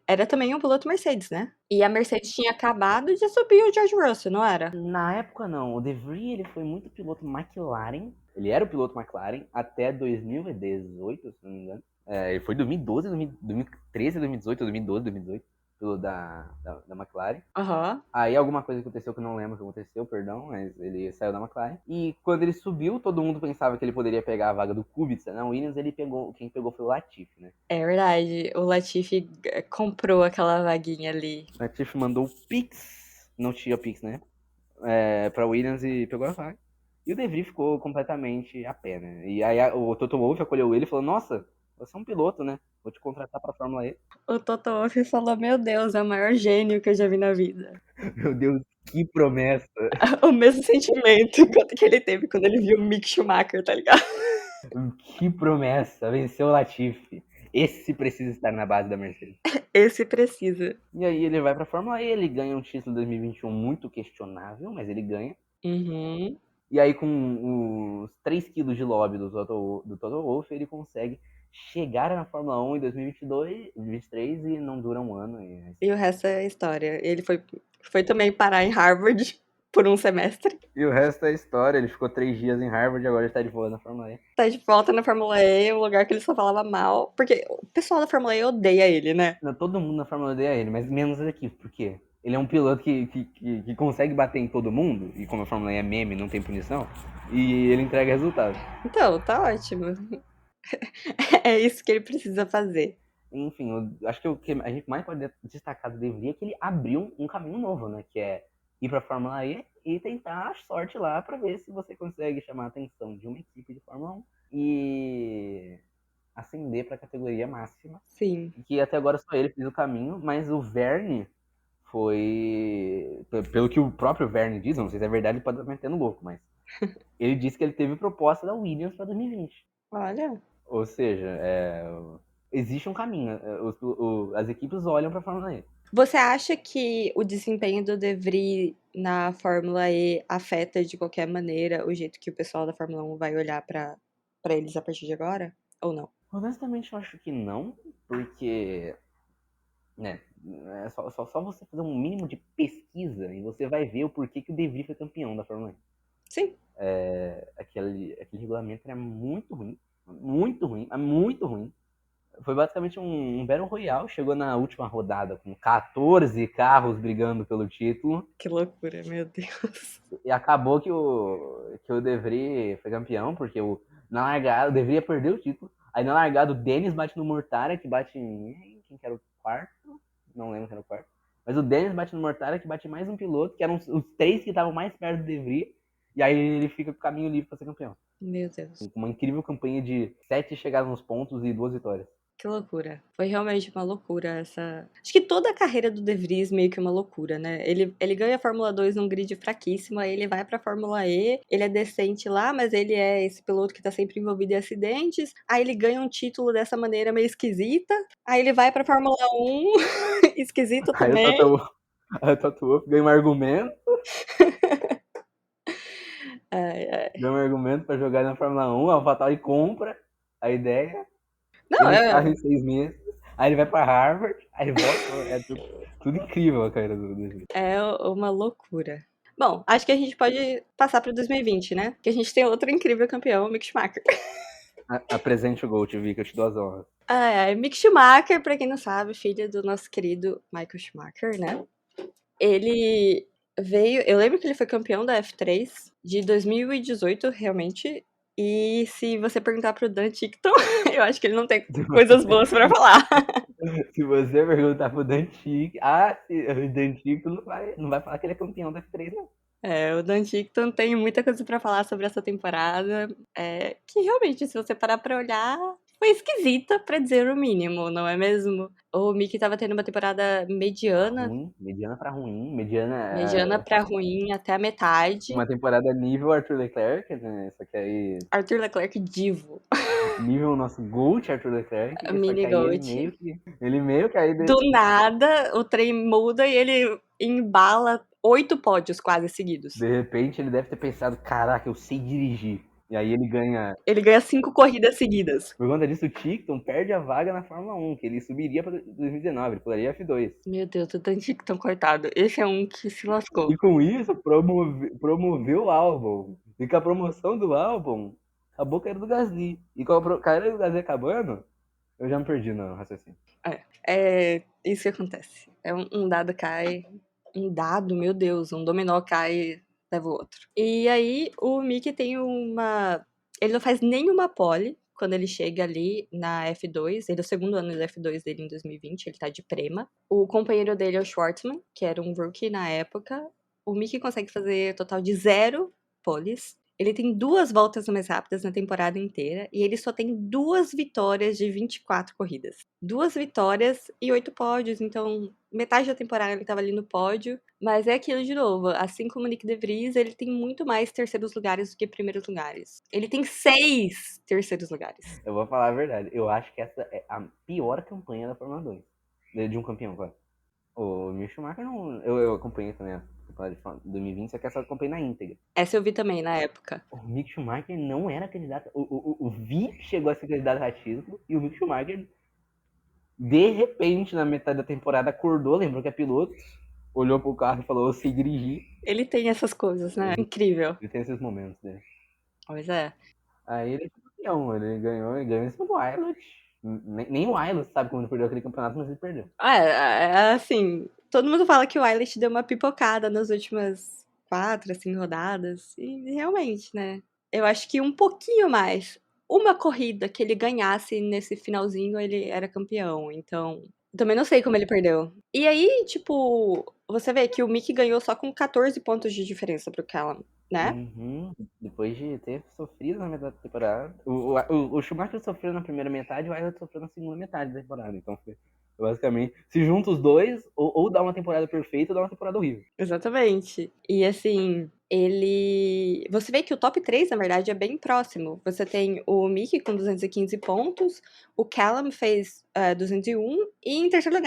era também um piloto Mercedes, né? E a Mercedes tinha acabado de subir o George Russell, não era? Na época não, o De Vries ele foi muito piloto McLaren, ele era o piloto McLaren até 2018, se não me engano. Ele foi 2012, 2013, 2018, 2012, 2018, piloto da McLaren. Aham. Aí alguma coisa aconteceu que eu não lembro o que aconteceu, perdão, mas ele saiu da McLaren. E quando ele subiu, todo mundo pensava que ele poderia pegar a vaga do Kubica. Na Williams, quem pegou foi o Latifi, né? É verdade. O Latifi comprou aquela vaguinha ali. O Latifi mandou o Pix, não tinha Pix, né? Pra Williams e pegou a vaga. E o De Vries ficou completamente a pé, né? E aí o Toto Wolff acolheu ele e falou: Nossa, você é um piloto, né? Vou te contratar pra Fórmula E. O Toto Wolff falou: Meu Deus, é o maior gênio que eu já vi na vida. Meu Deus, que promessa! O mesmo sentimento que ele teve quando ele viu o Mick Schumacher, tá ligado? Que promessa! Venceu o Latifi. Esse precisa estar na base da Mercedes. Esse precisa. E aí ele vai pra Fórmula E, ele ganha um título em 2021 muito questionável, mas ele ganha. Uhum. E aí com os 3 quilos de lobby do Toto Wolff, ele consegue chegar na Fórmula 1 em 2022, 2023 e não dura um ano. E o resto é história. Ele foi também parar em Harvard por um semestre. E o resto é história. Ele ficou 3 dias em Harvard e agora está de volta na Fórmula E. Tá de volta na Fórmula E, um lugar que ele só falava mal. Porque o pessoal da Fórmula E odeia ele, né? Todo mundo na Fórmula E odeia ele, mas menos as equipes. Por quê? Ele é um piloto que consegue bater em todo mundo, e como a Fórmula E é meme, não tem punição, e ele entrega resultado. Então, tá ótimo. É isso que ele precisa fazer. Enfim, eu acho que o que a gente mais pode destacar do De Vries é que ele abriu um caminho novo, né? Que é ir pra Fórmula E e tentar a sorte lá para ver se você consegue chamar a atenção de uma equipe de Fórmula 1 e ascender para a categoria máxima. Sim. Que até agora só ele fez o caminho, mas o Verne foi. Pelo que o próprio Verne diz, não sei se é verdade, ele pode estar metendo louco, mas ele disse que ele teve proposta da Williams para 2020. Olha. Ou seja, existe um caminho. As equipes olham para a Fórmula E. Você acha que o desempenho do De Vries na Fórmula E afeta de qualquer maneira o jeito que o pessoal da Fórmula 1 vai olhar pra eles a partir de agora? Ou não? Honestamente, eu acho que não, porque né, é só você fazer um mínimo de pesquisa e você vai ver o porquê que o De Vries foi campeão da Fórmula 1. Sim. Aquele regulamento era muito ruim, muito ruim, muito ruim. Foi basicamente um Battle Royale, chegou na última rodada com 14 carros brigando pelo título. Que loucura, meu Deus. E acabou que o De Vries foi campeão, porque na largada o De Vries ia perder o título. Aí na largada o Dennis bate no Mortara, que bate em. Quem que era o quarto? Não lembro quem era o quarto. Mas o Dennis bate no Mortara, que bate mais um piloto, que eram os 3 que estavam mais perto do De Vries. E aí ele fica com o caminho livre para ser campeão. Meu Deus. Com uma incrível campanha de 7 chegadas nos pontos e 2 vitórias. Que loucura. Foi realmente uma loucura essa. Acho que toda a carreira do De Vries meio que uma loucura, né? Ele ganha a Fórmula 2 num grid fraquíssimo, aí ele vai pra Fórmula E, ele é decente lá, mas ele é esse piloto que tá sempre envolvido em acidentes. Aí ele ganha um título dessa maneira meio esquisita. Aí ele vai pra Fórmula 1, esquisito Aí também. o Toto Wolff ganha um argumento. Ganha um argumento pra jogar na Fórmula 1. A AlphaTauri compra a ideia. Não, Eles é, fazem 6 meses. Aí ele vai pra Harvard. Aí volta. É tudo incrível a carreira do Vries. é uma loucura. Bom, acho que a gente pode passar pra 2020, né? Que a gente tem outro incrível campeão, o Mick Schumacher. Apresente o Gold, Vi, que eu te dou as honras. Mick Schumacher, pra quem não sabe, filho do nosso querido Michael Schumacher, né? Ele veio. Eu lembro que ele foi campeão da F3 de 2018, realmente. E se você perguntar pro Dan Tickton, eu acho que ele não tem coisas boas pra falar. Se você perguntar pro Dantic, o Dantic não vai falar que ele é campeão da F3, não. O Dan Tickton tem muita coisa pra falar sobre essa temporada. Que realmente, se você parar pra olhar, foi esquisita, pra dizer o mínimo, não é mesmo? O Mickey tava tendo uma temporada mediana, Ruim, mediana pra ruim, mediana mediana pra ruim até a metade. uma temporada nível Arthur Leclerc, né? Só que aí Arthur Leclerc divo, nível nosso Gold Arthur Leclerc, só que mini aí goat. ele meio que aí Do nada, o trem muda e ele embala 8 pódios quase seguidos. de repente ele deve ter pensado, caraca, eu sei dirigir. E aí ele ganha. Ele ganha 5 corridas seguidas. Por conta disso, o Tickton perde a vaga na Fórmula 1, que ele subiria para 2019, ele pularia F2. Meu Deus, o Dan Tickton, coitado. Esse é um que se lascou. E com isso, promoveu o álbum. E com a promoção do álbum, acabou que era do Gasly. E com a carreira do Gasly acabando, eu já me perdi no raciocínio. É isso que acontece. Um dado cai. Um dado, meu Deus, um dominó cai, leva o outro. E aí, o Mickey tem uma. Ele não faz nenhuma pole quando ele chega ali na F2. Ele é o segundo ano da F2 dele em 2020, ele tá de Prema. O companheiro dele é o Schwartzman, que era um rookie na época. O Mickey consegue fazer total de 0 poles. Ele tem 2 voltas mais rápidas na temporada inteira e ele só tem 2 vitórias de 24 corridas. 2 vitórias e 8 pódios, então metade da temporada ele estava ali no pódio, mas é aquilo de novo, assim como o Nick De Vries, ele tem muito mais terceiros lugares do que primeiros lugares. Ele tem 6 terceiros lugares. Eu vou falar a verdade, eu acho que essa é a pior campanha da Fórmula 2. De um campeão, claro. O Mick Schumacher não. Eu acompanhei também a temporada de 2020, só que essa eu acompanhei na íntegra. Essa eu vi também na época. O Mick Schumacher não era candidato. O Vic chegou a ser candidato a título e o Mick Schumacher, de repente, na metade da temporada, acordou, lembrou que é piloto, olhou pro carro e falou: eu sei dirigir. Ele tem essas coisas, né? Incrível. Ele tem esses momentos dele. Pois é. Aí ele foi campeão, ele ganhou em cima do Aylot. Nem o Aylot sabe como ele perdeu aquele campeonato, mas ele perdeu. Assim, todo mundo fala que o Eilish deu uma pipocada nas últimas 4, assim, rodadas. E realmente, né? Eu acho que um pouquinho mais. Uma corrida que ele ganhasse nesse finalzinho, ele era campeão. Então, também não sei como ele perdeu. E aí, tipo, você vê que o Mick ganhou só com 14 pontos de diferença pro Callum, né? Uhum. Depois de ter sofrido na metade da temporada. O Schumacher sofreu na primeira metade e o Aylot sofreu na segunda metade da temporada. Então foi basicamente, se junta os dois, ou dá uma temporada perfeita ou dá uma temporada horrível. Exatamente. E assim, ele. Você vê que o top 3, na verdade, é bem próximo. Você tem o Mickey com 215 pontos, o Callum fez 201, e em terceiro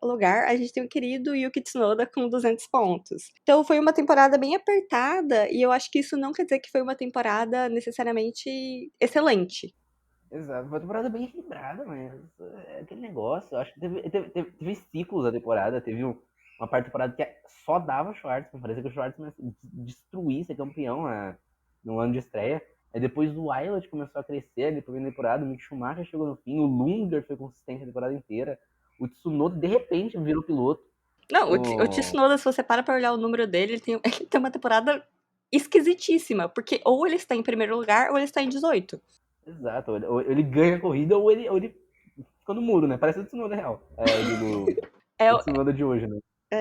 lugar, a gente tem o querido Yuki Tsunoda com 200 pontos. Então foi uma temporada bem apertada, e eu acho que isso não quer dizer que foi uma temporada necessariamente excelente. Exato, foi uma temporada bem equilibrada, mas é aquele negócio. Eu acho que teve ciclos a temporada. Teve uma parte da temporada que só dava o Schwartzman. Parecia que o Schwartzman destruía ser campeão no ano de estreia. Aí depois o Aylot começou a crescer ali primeira temporada. O Mick Schumacher chegou no fim. O Lunger foi consistente a temporada inteira. O Tsunoda, de repente, virou piloto. Não, o O... Tsunoda, se você para olhar o número dele, ele tem uma temporada esquisitíssima, porque ou ele está em primeiro lugar ou ele está em 18. Exato, ou ele ganha a corrida ou ele fica no muro, né? Parece o Tsunoda real. É, eu digo, É, o Tsunoda de hoje, né?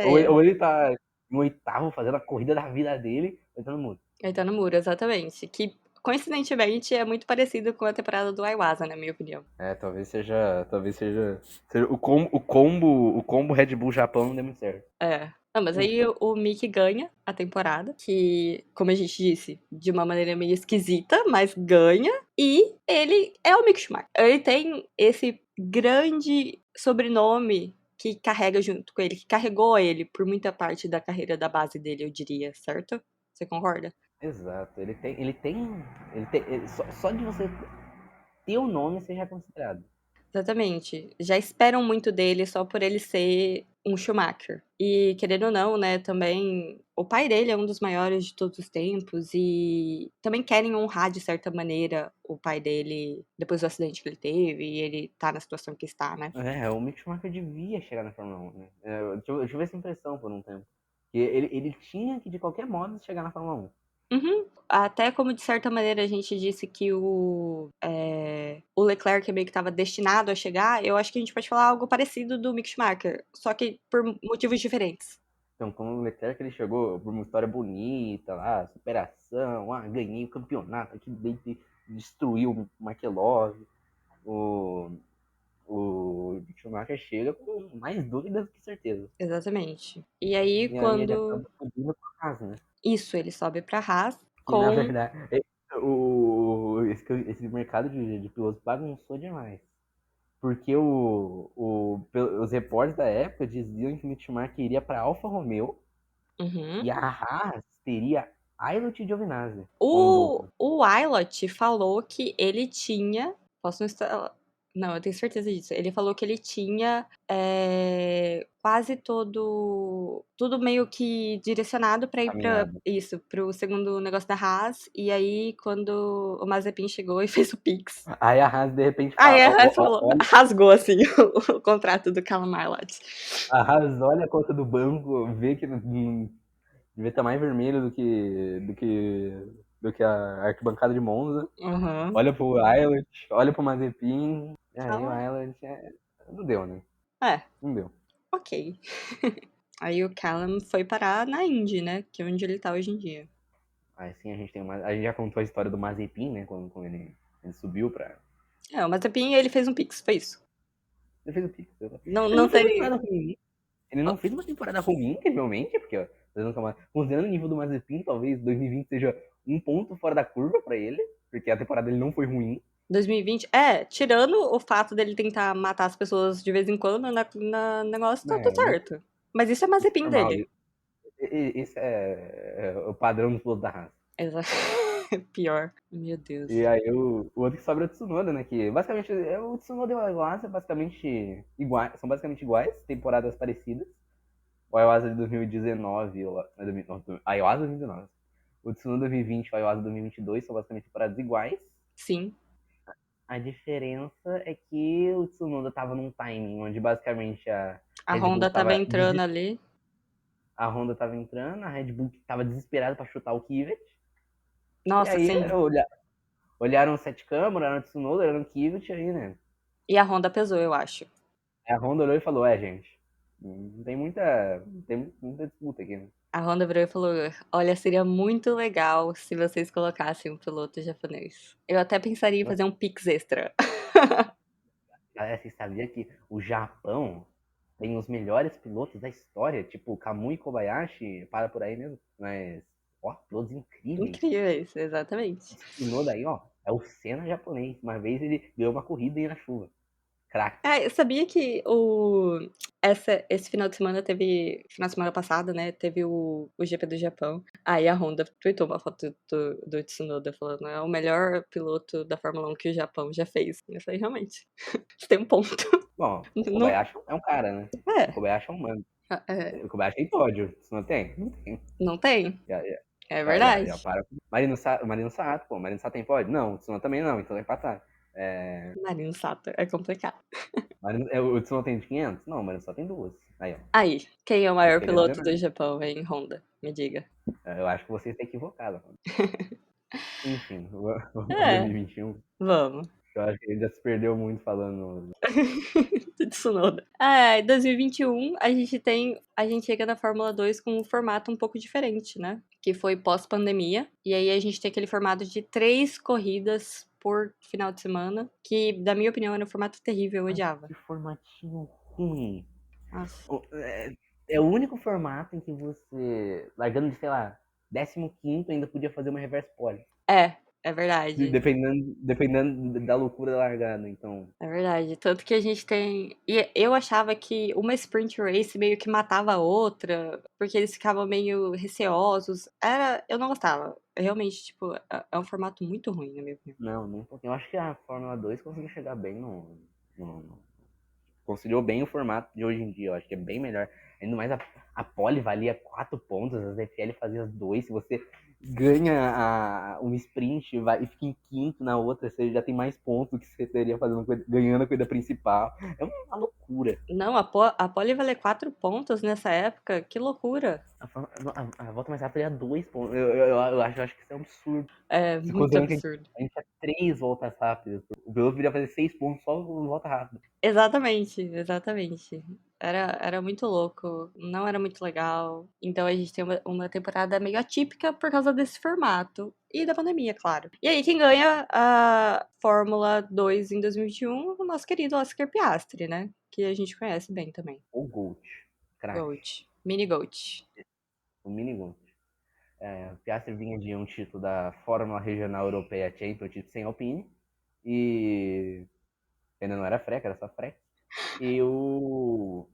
Ou ele, é, ou ele tá no oitavo fazendo a corrida da vida dele, ou ele tá no muro. ele tá no muro, exatamente. Que, coincidentemente, é muito parecido com a temporada do Iwasa, na minha opinião. É, talvez seja o combo Red Bull Japão não deu muito certo. É. Não, mas aí o Mick ganha a temporada, que, como a gente disse, de uma maneira meio esquisita, mas ganha. E ele é o Mick Schumacher. Ele tem esse grande sobrenome que carrega junto com ele, que carregou ele por muita parte da carreira da base dele, eu diria, certo? Você concorda? Exato, só de você ter o nome você já é considerado. Exatamente. Já esperam muito dele só por ele ser um Schumacher. E, querendo ou não, né, também o pai dele é um dos maiores de todos os tempos e também querem honrar, de certa maneira, o pai dele depois do acidente que ele teve e ele tá na situação que está, né? O Mick Schumacher devia chegar na Fórmula 1, né? Eu tive essa impressão por um tempo. Que ele tinha que, de qualquer modo, chegar na Fórmula 1. Uhum. Até como, de certa maneira, a gente disse que o Leclerc meio que estava destinado a chegar, eu acho que a gente pode falar algo parecido do Mick Schumacher, só que por motivos diferentes. Então, como o Leclerc ele chegou por uma história bonita lá, superação, ganhei o campeonato, que destruiu o McLaren, o, o Schumacher chega com mais dúvidas que certeza. Exatamente. E aí, E aí ele quando. acaba subindo por casa, né? Isso, ele sobe pra Haas Que na com. verdade, esse mercado de pilotos bagunçou demais. Porque os repórteres da época diziam que o Mick Schumacher iria para Alfa Romeo Uhum. e a Haas teria Ayrton e Giovinazzi como O, dupla. o Wilot falou que ele tinha. Posso não estar. Não, eu tenho certeza disso. Ele falou que ele tinha quase todo. Tudo meio que direcionado pra ir pra Caminhado. isso, pro segundo negócio da Haas. E aí, quando o Mazepin chegou e fez o Pix. Aí a Haas de repente Aí fala, a ó, ó, Haas ó, falou, olha, rasgou assim o contrato do Callum Wilot. a Haas olha a conta do banco, vê que devia estar mais vermelho do que a arquibancada de Monza. Uhum. Olha pro Aylot, olha pro Mazepin. Aí o Fala. Aylot não deu, né? É, Não deu. ok. Aí o Callum foi parar na Indy, né? Que é onde ele tá hoje em dia. Aí sim a gente já contou a história do Mazepin, né? Quando ele subiu pra. É, o Mazepin, ele fez um Pix, foi isso. Ele fez o Pix. Não, Ele não não fez uma tem. temporada ruim. Ele não fez uma temporada ruim, incrivelmente, porque, ó, considerando o nível do Mazepin, talvez 2020 seja um ponto fora da curva pra ele, porque a temporada dele não foi ruim. 2020, tirando o fato dele tentar matar as pessoas de vez em quando na negócio, tá tudo Mas certo. Mas isso é isso é Mazepin normal. dele. Isso é o padrão do piloto da Haas. Exato. Pior. Meu Deus. E aí o outro que sobra é o Tsunoda, né? Que basicamente o Tsunoda e o Iwasa basicamente iguais, são basicamente iguais, temporadas parecidas. O Iwasa de 2019, a Iwasa 2019. O Tsunoda 2020 e o Iwasa 2022 são basicamente temporadas iguais. Sim. A diferença é que o Tsunoda tava num timing onde basicamente a A Red Bull Honda tava tava entrando ali. a Honda tava entrando, a Red Bull tava desesperada para chutar o Kvyat. E Nossa, aí sim. olharam o sete câmara, olharam o Tsunoda, olharam o Kvyat aí, né? E a Honda pesou, eu acho. A Honda olhou e falou: gente, não tem muita disputa aqui, né? A Honda virou e falou: Olha, seria muito legal se vocês colocassem um piloto japonês. Eu até pensaria em fazer um Pix extra. Galera, você sabia que o Japão tem os melhores pilotos da história? Tipo, Kamui Kobayashi, para por aí mesmo. Mas, ó, pilotos incríveis. Incríveis, exatamente. Esse Tsunoda aí, ó, é o Senna japonês. Uma vez ele ganhou uma corrida aí na chuva. Craque. Eu sabia que esse final de semana teve. Final de semana passada, né? Teve o GP do Japão. Aí a Honda tweetou uma foto do Tsunoda falando: é o melhor piloto da Fórmula 1 que o Japão já fez. Eu falei, realmente, você tem um ponto. Bom, o Não, Kobayashi é um cara, né? O é, Kobayashi é um mano. é, O Kobayashi tem pódio. Isso não tem? Não tem. não tem. Já, já, É já verdade. para. Marino Sato, pô. Marino Sato tem pódio? Não, o Tsunoda também não, então vai empatar. É, Marino Sato, é complicado. O Tsunoda tem de 500? Não, o Marino Sato tem duas. Aí, ó. Aí, quem é o Tá maior querendo piloto ver do mais. Japão em Honda? Me diga. Eu acho que você está equivocado. Enfim, vamos para É, 2021. vamos. Eu acho que ele já se perdeu muito falando. Tsunoda. Em 2021, a gente chega na Fórmula 2 com um formato um pouco diferente, né? Que foi pós-pandemia. E aí a gente tem aquele formato de 3 corridas por final de semana, que, da minha opinião, era um formato terrível, eu Ai, odiava. que formatinho ruim. Nossa. É o único formato em que você, largando de, sei lá, 15º, ainda podia fazer uma reverse pole. É verdade. Dependendo da loucura da largada. Então, É verdade. Tanto que a gente tem. E eu achava que uma sprint race meio que matava a outra, porque eles ficavam meio receosos. Eu não gostava. Realmente, tipo, é um formato muito ruim, na minha opinião. não, nem um pouquinho. Eu acho que a Fórmula 2 conseguiu chegar bem conciliou bem o formato de hoje em dia. Eu acho que é bem melhor. Ainda mais a pole valia 4 pontos, as FL fazia 2. Se você ganha um sprint e fica em quinto na outra, você já tem mais pontos do que você teria ganhando a corrida principal. É uma loucura. Não, a pole valer 4 pontos nessa época, que loucura. A volta mais rápida é 2 pontos. Eu acho que isso é um absurdo. É Se muito considerando que absurdo. a gente tinha 3 voltas rápidas. O piloto viria fazer 6 pontos só com volta rápida. Exatamente, exatamente. Era muito louco, não era muito legal. Então a gente tem uma temporada meio atípica por causa desse formato. E da pandemia, claro. E aí, quem ganha a Fórmula 2 em 2021 o nosso querido Oscar Piastri, né? Que a gente conhece bem também. O Gold. Craque. Gold. Mini Gold. O mini Gold. O Piastri vinha de um título da Fórmula Regional Europeia Championship sem Alpine. E ainda não era freca, era só freca. E o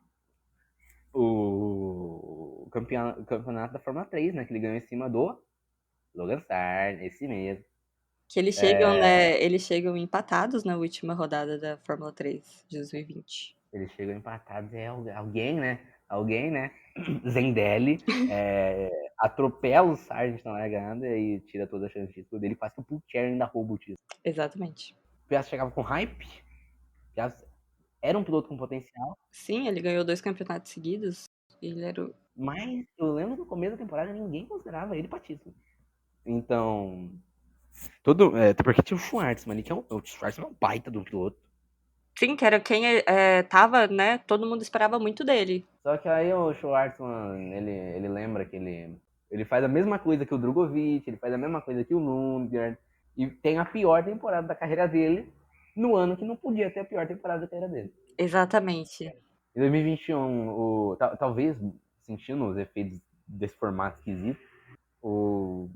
campeonato da Fórmula 3, né? Que ele ganhou em cima do Logan Sargent, esse mesmo. Que eles chegam, né? Eles chegam empatados na última rodada da Fórmula 3 de 2020. Eles chegam empatados, alguém, né? Alguém, né? Zendelli atropela o Sargent na largada e tira toda a chance de título dele. Quase que o Pulcher ainda rouba o título. Exatamente. O Piastri chegava com hype, já era um piloto com potencial, Sim, ele ganhou 2 campeonatos seguidos. Ele era o mas eu lembro que no começo da temporada ninguém considerava ele pra título. Então, até porque tinha o Schwartzman, que o Schwartzman é um baita do piloto. Sim, que era quem tava, né? Todo mundo esperava muito dele. Só que aí o Schwartzman, ele lembra que ele faz a mesma coisa que o Drogovic, ele faz a mesma coisa que o Lundgren, e tem a pior temporada da carreira dele no ano que não podia ter a pior temporada da carreira dele. Exatamente. Em 2021, talvez sentindo os efeitos desse formato esquisito, o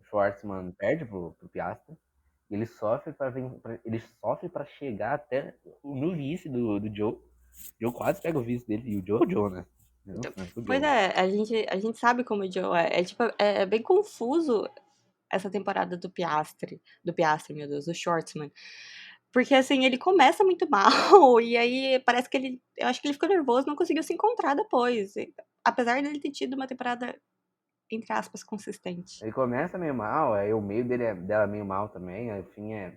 Schwartzman perde pro Piastri. Ele sofre ele sofre para chegar até no vice do Joe. O Joe quase pega o vice dele. E o Joe, né? Então, Nossa, o pois Joe. é, a gente sabe como o Joe é. Tipo, é bem confuso essa temporada do Piastri, meu Deus, do Schwartzman. Porque, assim, ele começa muito mal, e aí parece que eu acho que ele ficou nervoso, não conseguiu se encontrar depois. Apesar dele ter tido uma temporada, entre aspas, consistente. Ele começa meio mal, aí o meio dela é meio mal também, aí o fim é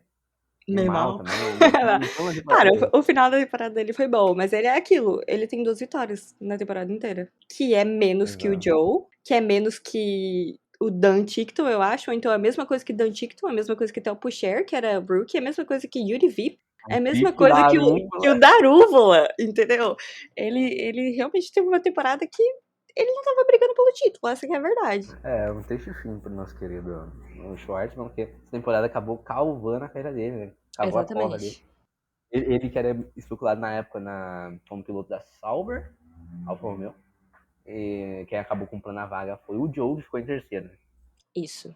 meio Meio mal mal. também. Não foi uma temporada Cara, boa. o final da temporada dele foi bom, mas ele é aquilo. Ele tem 2 vitórias na temporada inteira. Que é menos que o Exato. Joe, que é menos que o Dan Tickton, eu acho. Ou então é a mesma coisa que Dan Tickton, é a mesma coisa que Theo Pucher, que era Rookie, é a mesma coisa que Yuri Vip. É a mesma Pique coisa da que o Arúgula. Darúvola, entendeu? Ele realmente teve uma temporada que ele não tava brigando pelo título, essa que é a verdade. É, um triste fim pro nosso querido Schwartzman, porque essa temporada acabou calvando a carreira dele, né? Acabou a cova dele. Exatamente. Ele que era especulado na época como piloto da Sauber, Alfa Romeo. E quem acabou comprando a vaga foi o Joe, que ficou em terceiro. Isso.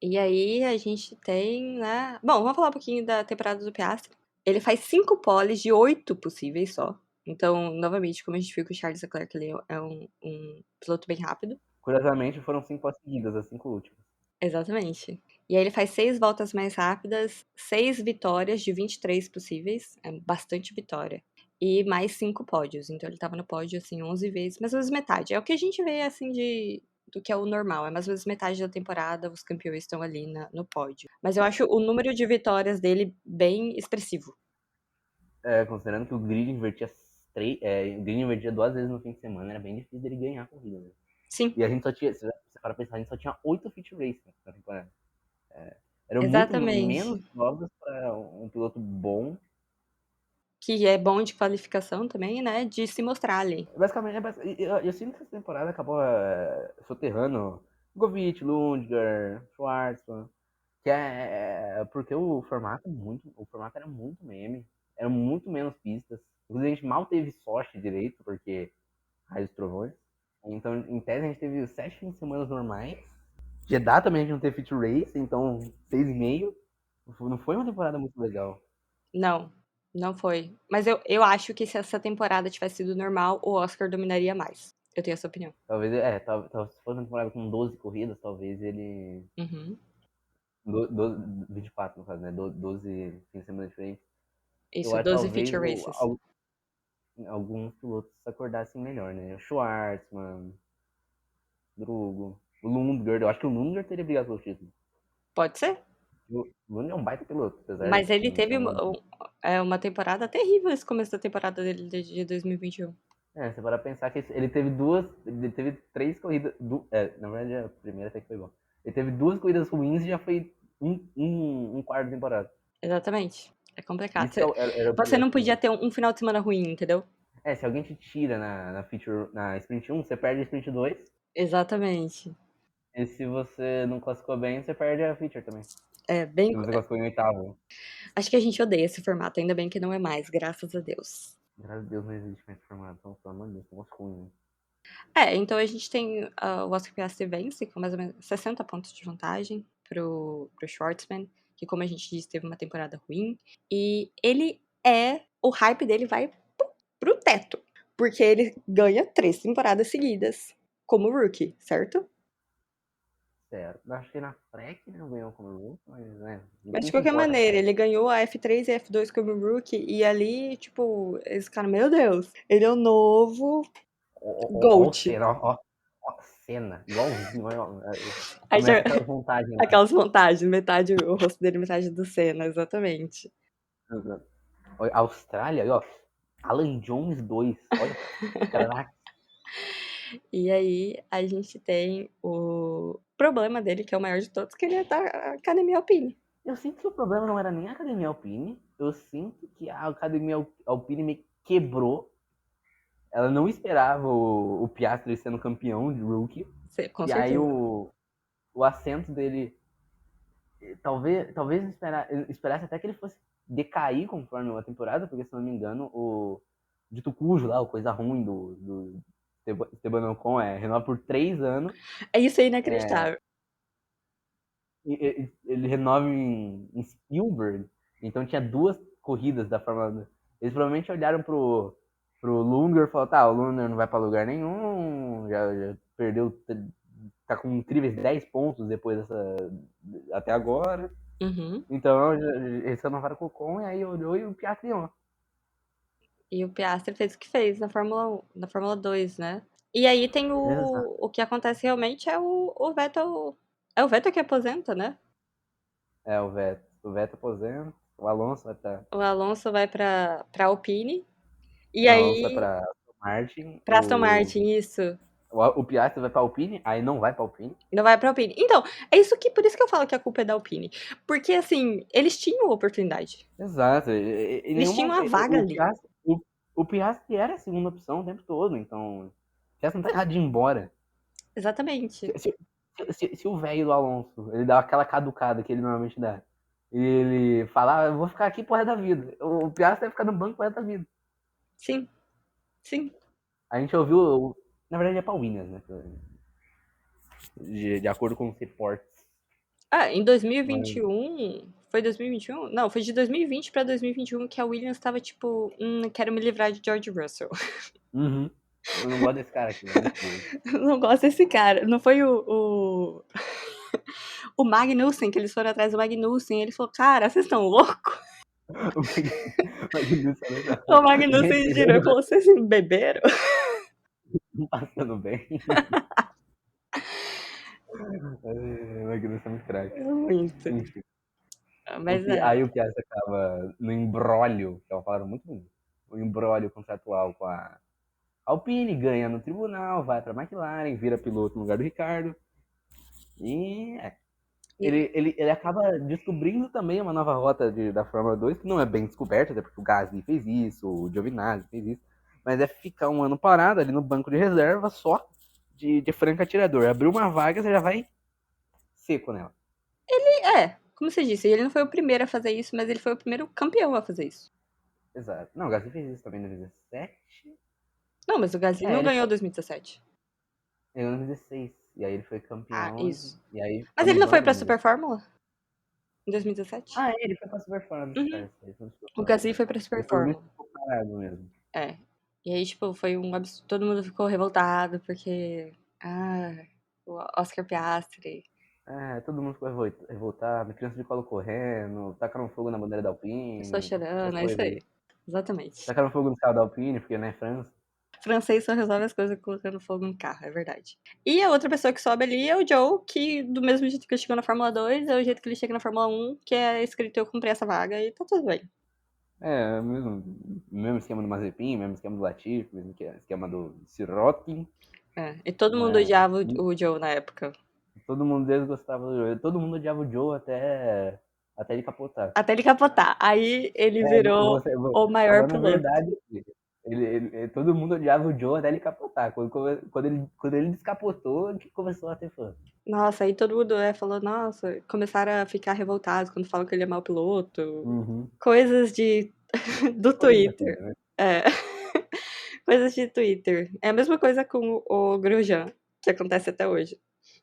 E aí a gente tem, né? Bom, vamos falar um pouquinho da temporada do Piastri. Ele faz 5 poles de 8 possíveis só. Então, novamente, como a gente viu que o Charles Leclerc ele é um piloto bem rápido. Curiosamente, foram 5 seguidas, as 5 últimas. Exatamente. E aí ele faz 6 voltas mais rápidas, 6 vitórias de 23 possíveis. É bastante vitória. E mais 5 pódios. Então ele tava no pódio, assim, 11 vezes. Mais ou menos metade. É o que a gente vê, assim, do que é o normal. É mais ou menos metade da temporada, os campeões estão ali no pódio. Mas eu acho o número de vitórias dele bem expressivo. É, considerando que o grid o grid invertia 2 vezes no fim de semana, era bem difícil dele ganhar a corrida. Né? Sim, E a gente só tinha, se você para pensar, a gente só tinha 8 feature races na temporada. Era muito menos exatamente. provas para um piloto bom. Que é bom de qualificação também, né? De se mostrar ali. Basicamente, eu sinto que essa temporada acabou soterrando Govic, Lundgaard, Schwartzman, que é porque o formato era muito meme, era muito menos pistas. Inclusive, a gente mal teve sorte direito, porque raios trovões. Então, em tese, a gente teve 7 fins de semana normais. Jeddah também a gente não teve feature race, então 6,5. Não foi uma temporada muito legal. Não, não foi. Mas eu acho que se essa temporada tivesse sido normal, o Oscar dominaria mais. Eu tenho essa opinião. Talvez, se fosse uma temporada com 12 corridas, talvez ele. Uhum. 24, no caso, né? 12 fins de semana diferentes. Eu Isso, acho que 12 talvez feature races. alguns pilotos acordassem melhor, né? O Schwartzman, Drugo, o Lundgaard. Eu acho que o Lundgaard teria brigado pelo título. Pode ser? O Lundgaard é um baita piloto, apesar Mas de ele não ser teve uma. uma temporada terrível esse começo da temporada dele de 2021. É, você para pensar que ele teve ele teve 3 corridas. Na verdade, a primeira até que foi bom. Ele teve 2 corridas ruins e já foi um quarto de temporada. Exatamente. É complicado. Isso que era o Você pior não pra podia mim. ter um final de semana ruim, entendeu? Se alguém te tira na Sprint 1, você perde a Sprint 2. Exatamente. E se você não classificou bem, você perde a feature também. É bem. Se você classificou em oitavo. Acho que a gente odeia esse formato, ainda bem que não é mais, graças a Deus. Graças a Deus não existe mais formato. Então, pelo amor de Deus, negócio ruim. Né? Então a gente tem o Oscar Piastri vence com mais ou menos 60 pontos de vantagem pro Schwartzman, que como a gente disse, teve uma temporada ruim. E o hype dele vai pro teto, porque ele ganha 3 temporadas seguidas como rookie, certo? Certo. Acho que na FREC ele não ganhou como rookie, mas né, Mas de não se qualquer importa maneira, FREC. ele ganhou a F3 e a F2 como rookie, e ali, tipo, esse cara, meu Deus, ele é o novo Ó o GOAT. Senna, ó, Senna, igualzinho. Aí já, Começa aquela vontade lá. aquelas montagens, metade o rosto dele, metade do Senna, exatamente. Olha, Austrália, ó. Alan Jones 2. Olha, caraca. E aí a gente tem o problema dele, que é o maior de todos, que ele é da Academia Alpine. Eu sinto que o problema não era nem a Academia Alpine. Eu sinto que a Academia Alpine me quebrou. Ela não esperava o Piastri sendo campeão de rookie. Com E aí certeza. o assento dele. Talvez esperasse até que ele fosse decair conforme a temporada, porque se não me engano, o dito cujo lá, o coisa ruim do Esteban Ocon renova por 3 anos. É isso aí inacreditável. ele renova em Spielberg, então tinha duas corridas da Fórmula 2. Eles provavelmente olharam pro Lunger e falaram, tá, o Lunger não vai pra lugar nenhum, já perdeu, tá com incríveis 10 pontos depois até agora. Uhum. Então eles renovaram com o Ocon e aí olhou e o Piastri ganhou. E o Piastri fez o que fez na Fórmula 2, né? E aí tem Exato. o que acontece realmente é o Vettel. É o Vettel que aposenta, né? É, o Vettel. O Vettel aposenta, o Alonso vai pra, O Alonso vai pra Alpine. E o Alonso vai aí, pra Aston Martin, pra Aston Martin, isso. o Piastri vai pra Alpine, aí não vai pra Alpine. Não vai pra Alpine. Então, é isso que, por isso que eu falo que a culpa é da Alpine. Porque, assim, eles tinham oportunidade. Exato. Em Eles tinham nenhuma, a vaga ali. o Piastri era a segunda opção o tempo todo, então o Piastri não tá errado de ir embora. Exatamente. Se, se, se o velho do Alonso, ele dá aquela caducada que ele normalmente dá, e ele fala, eu vou ficar aqui pro resto da vida. O Piastri vai ficar no banco pro resto da vida. Sim, sim. A gente ouviu, na verdade é pra Williams, né? De acordo com os reportes. Ah, em dois mil e vinte Mas, e um Foi 2021? Não, foi de 2020 pra 2021 que a Williams tava tipo, quero me livrar de George Russell. uhum. Eu não gosto desse cara aqui, é muito doido. Não gosto desse cara. Não foi o Magnussen, que eles foram atrás do Magnussen. Ele falou, cara, vocês estão loucos? O Magnussen, olha O só, Magnussen girou e falou, vocês beberam? passando bem. O Magnussen é muito craque. Muito. Enfim. Mas é. Aí o Piastri acaba no embrólio, que é uma palavra muito bonita, o embrólio contratual com a Alpine, ganha no tribunal, vai para a McLaren, vira piloto no lugar do Ricardo. E E- ele acaba descobrindo também uma nova rota da Fórmula 2, que não é bem descoberta, até porque o Gasly fez isso, o Giovinazzi fez isso, mas é ficar um ano parado ali no banco de reserva só de franco atirador. Abriu uma vaga, você já vai seco nela. como você disse, ele não foi o primeiro a fazer isso, mas ele foi o primeiro campeão a fazer isso. Exato. Não, o Gasly fez isso também em 2017. Não, mas o Gasly É, não ele ganhou foi 2017. em 2016. E aí ele foi Ah, campeão. isso. E aí Mas ele não amenizou foi em pra Super 2016. Fórmula em 2017? Ah, ele foi pra Super Fórmula, Uhum. certo. Ele foi pra Super O Fórmula. Gasly foi pra Super Ele foi o único Fórmula. que ficou parado mesmo. É. E aí, tipo, foi um absurdo. Todo mundo ficou revoltado porque. Ah, o Oscar Piastri. É, todo mundo ficou revoltado, criança de colo correndo, tacaram fogo na bandeira da Pessoa Alpine, essas chorando, é isso coisas aí. aí. Exatamente. Tacaram fogo no carro da Alpine, porque não é França. Francês só resolve as coisas colocando fogo no carro, é verdade. E a outra pessoa que sobe ali é o Joe, que do mesmo jeito que ele chegou na Fórmula 2, é o jeito que ele chega na Fórmula 1, que é escrito eu cumpri essa vaga e tá tudo bem. É, mesmo esquema do Mazepin, mesmo esquema do Latifi, mesmo esquema do Sirotkin, É. E todo mundo né? odiava o Joe na época. Todo mundo deles gostava do Joe. Todo mundo odiava o Joe até ele capotar. Até ele capotar. Aí ele É, não, virou o maior falando a piloto. verdade, todo mundo odiava o Joe até ele capotar. Quando ele descapotou, que começou a ter fã. Nossa, aí todo mundo falou, nossa, começaram a ficar revoltados quando falam que ele é mau piloto. Uhum. Coisas do Coisa da Twitter. vida, né? É. Coisas de Twitter. É a mesma coisa com o Grosjean, que acontece até hoje.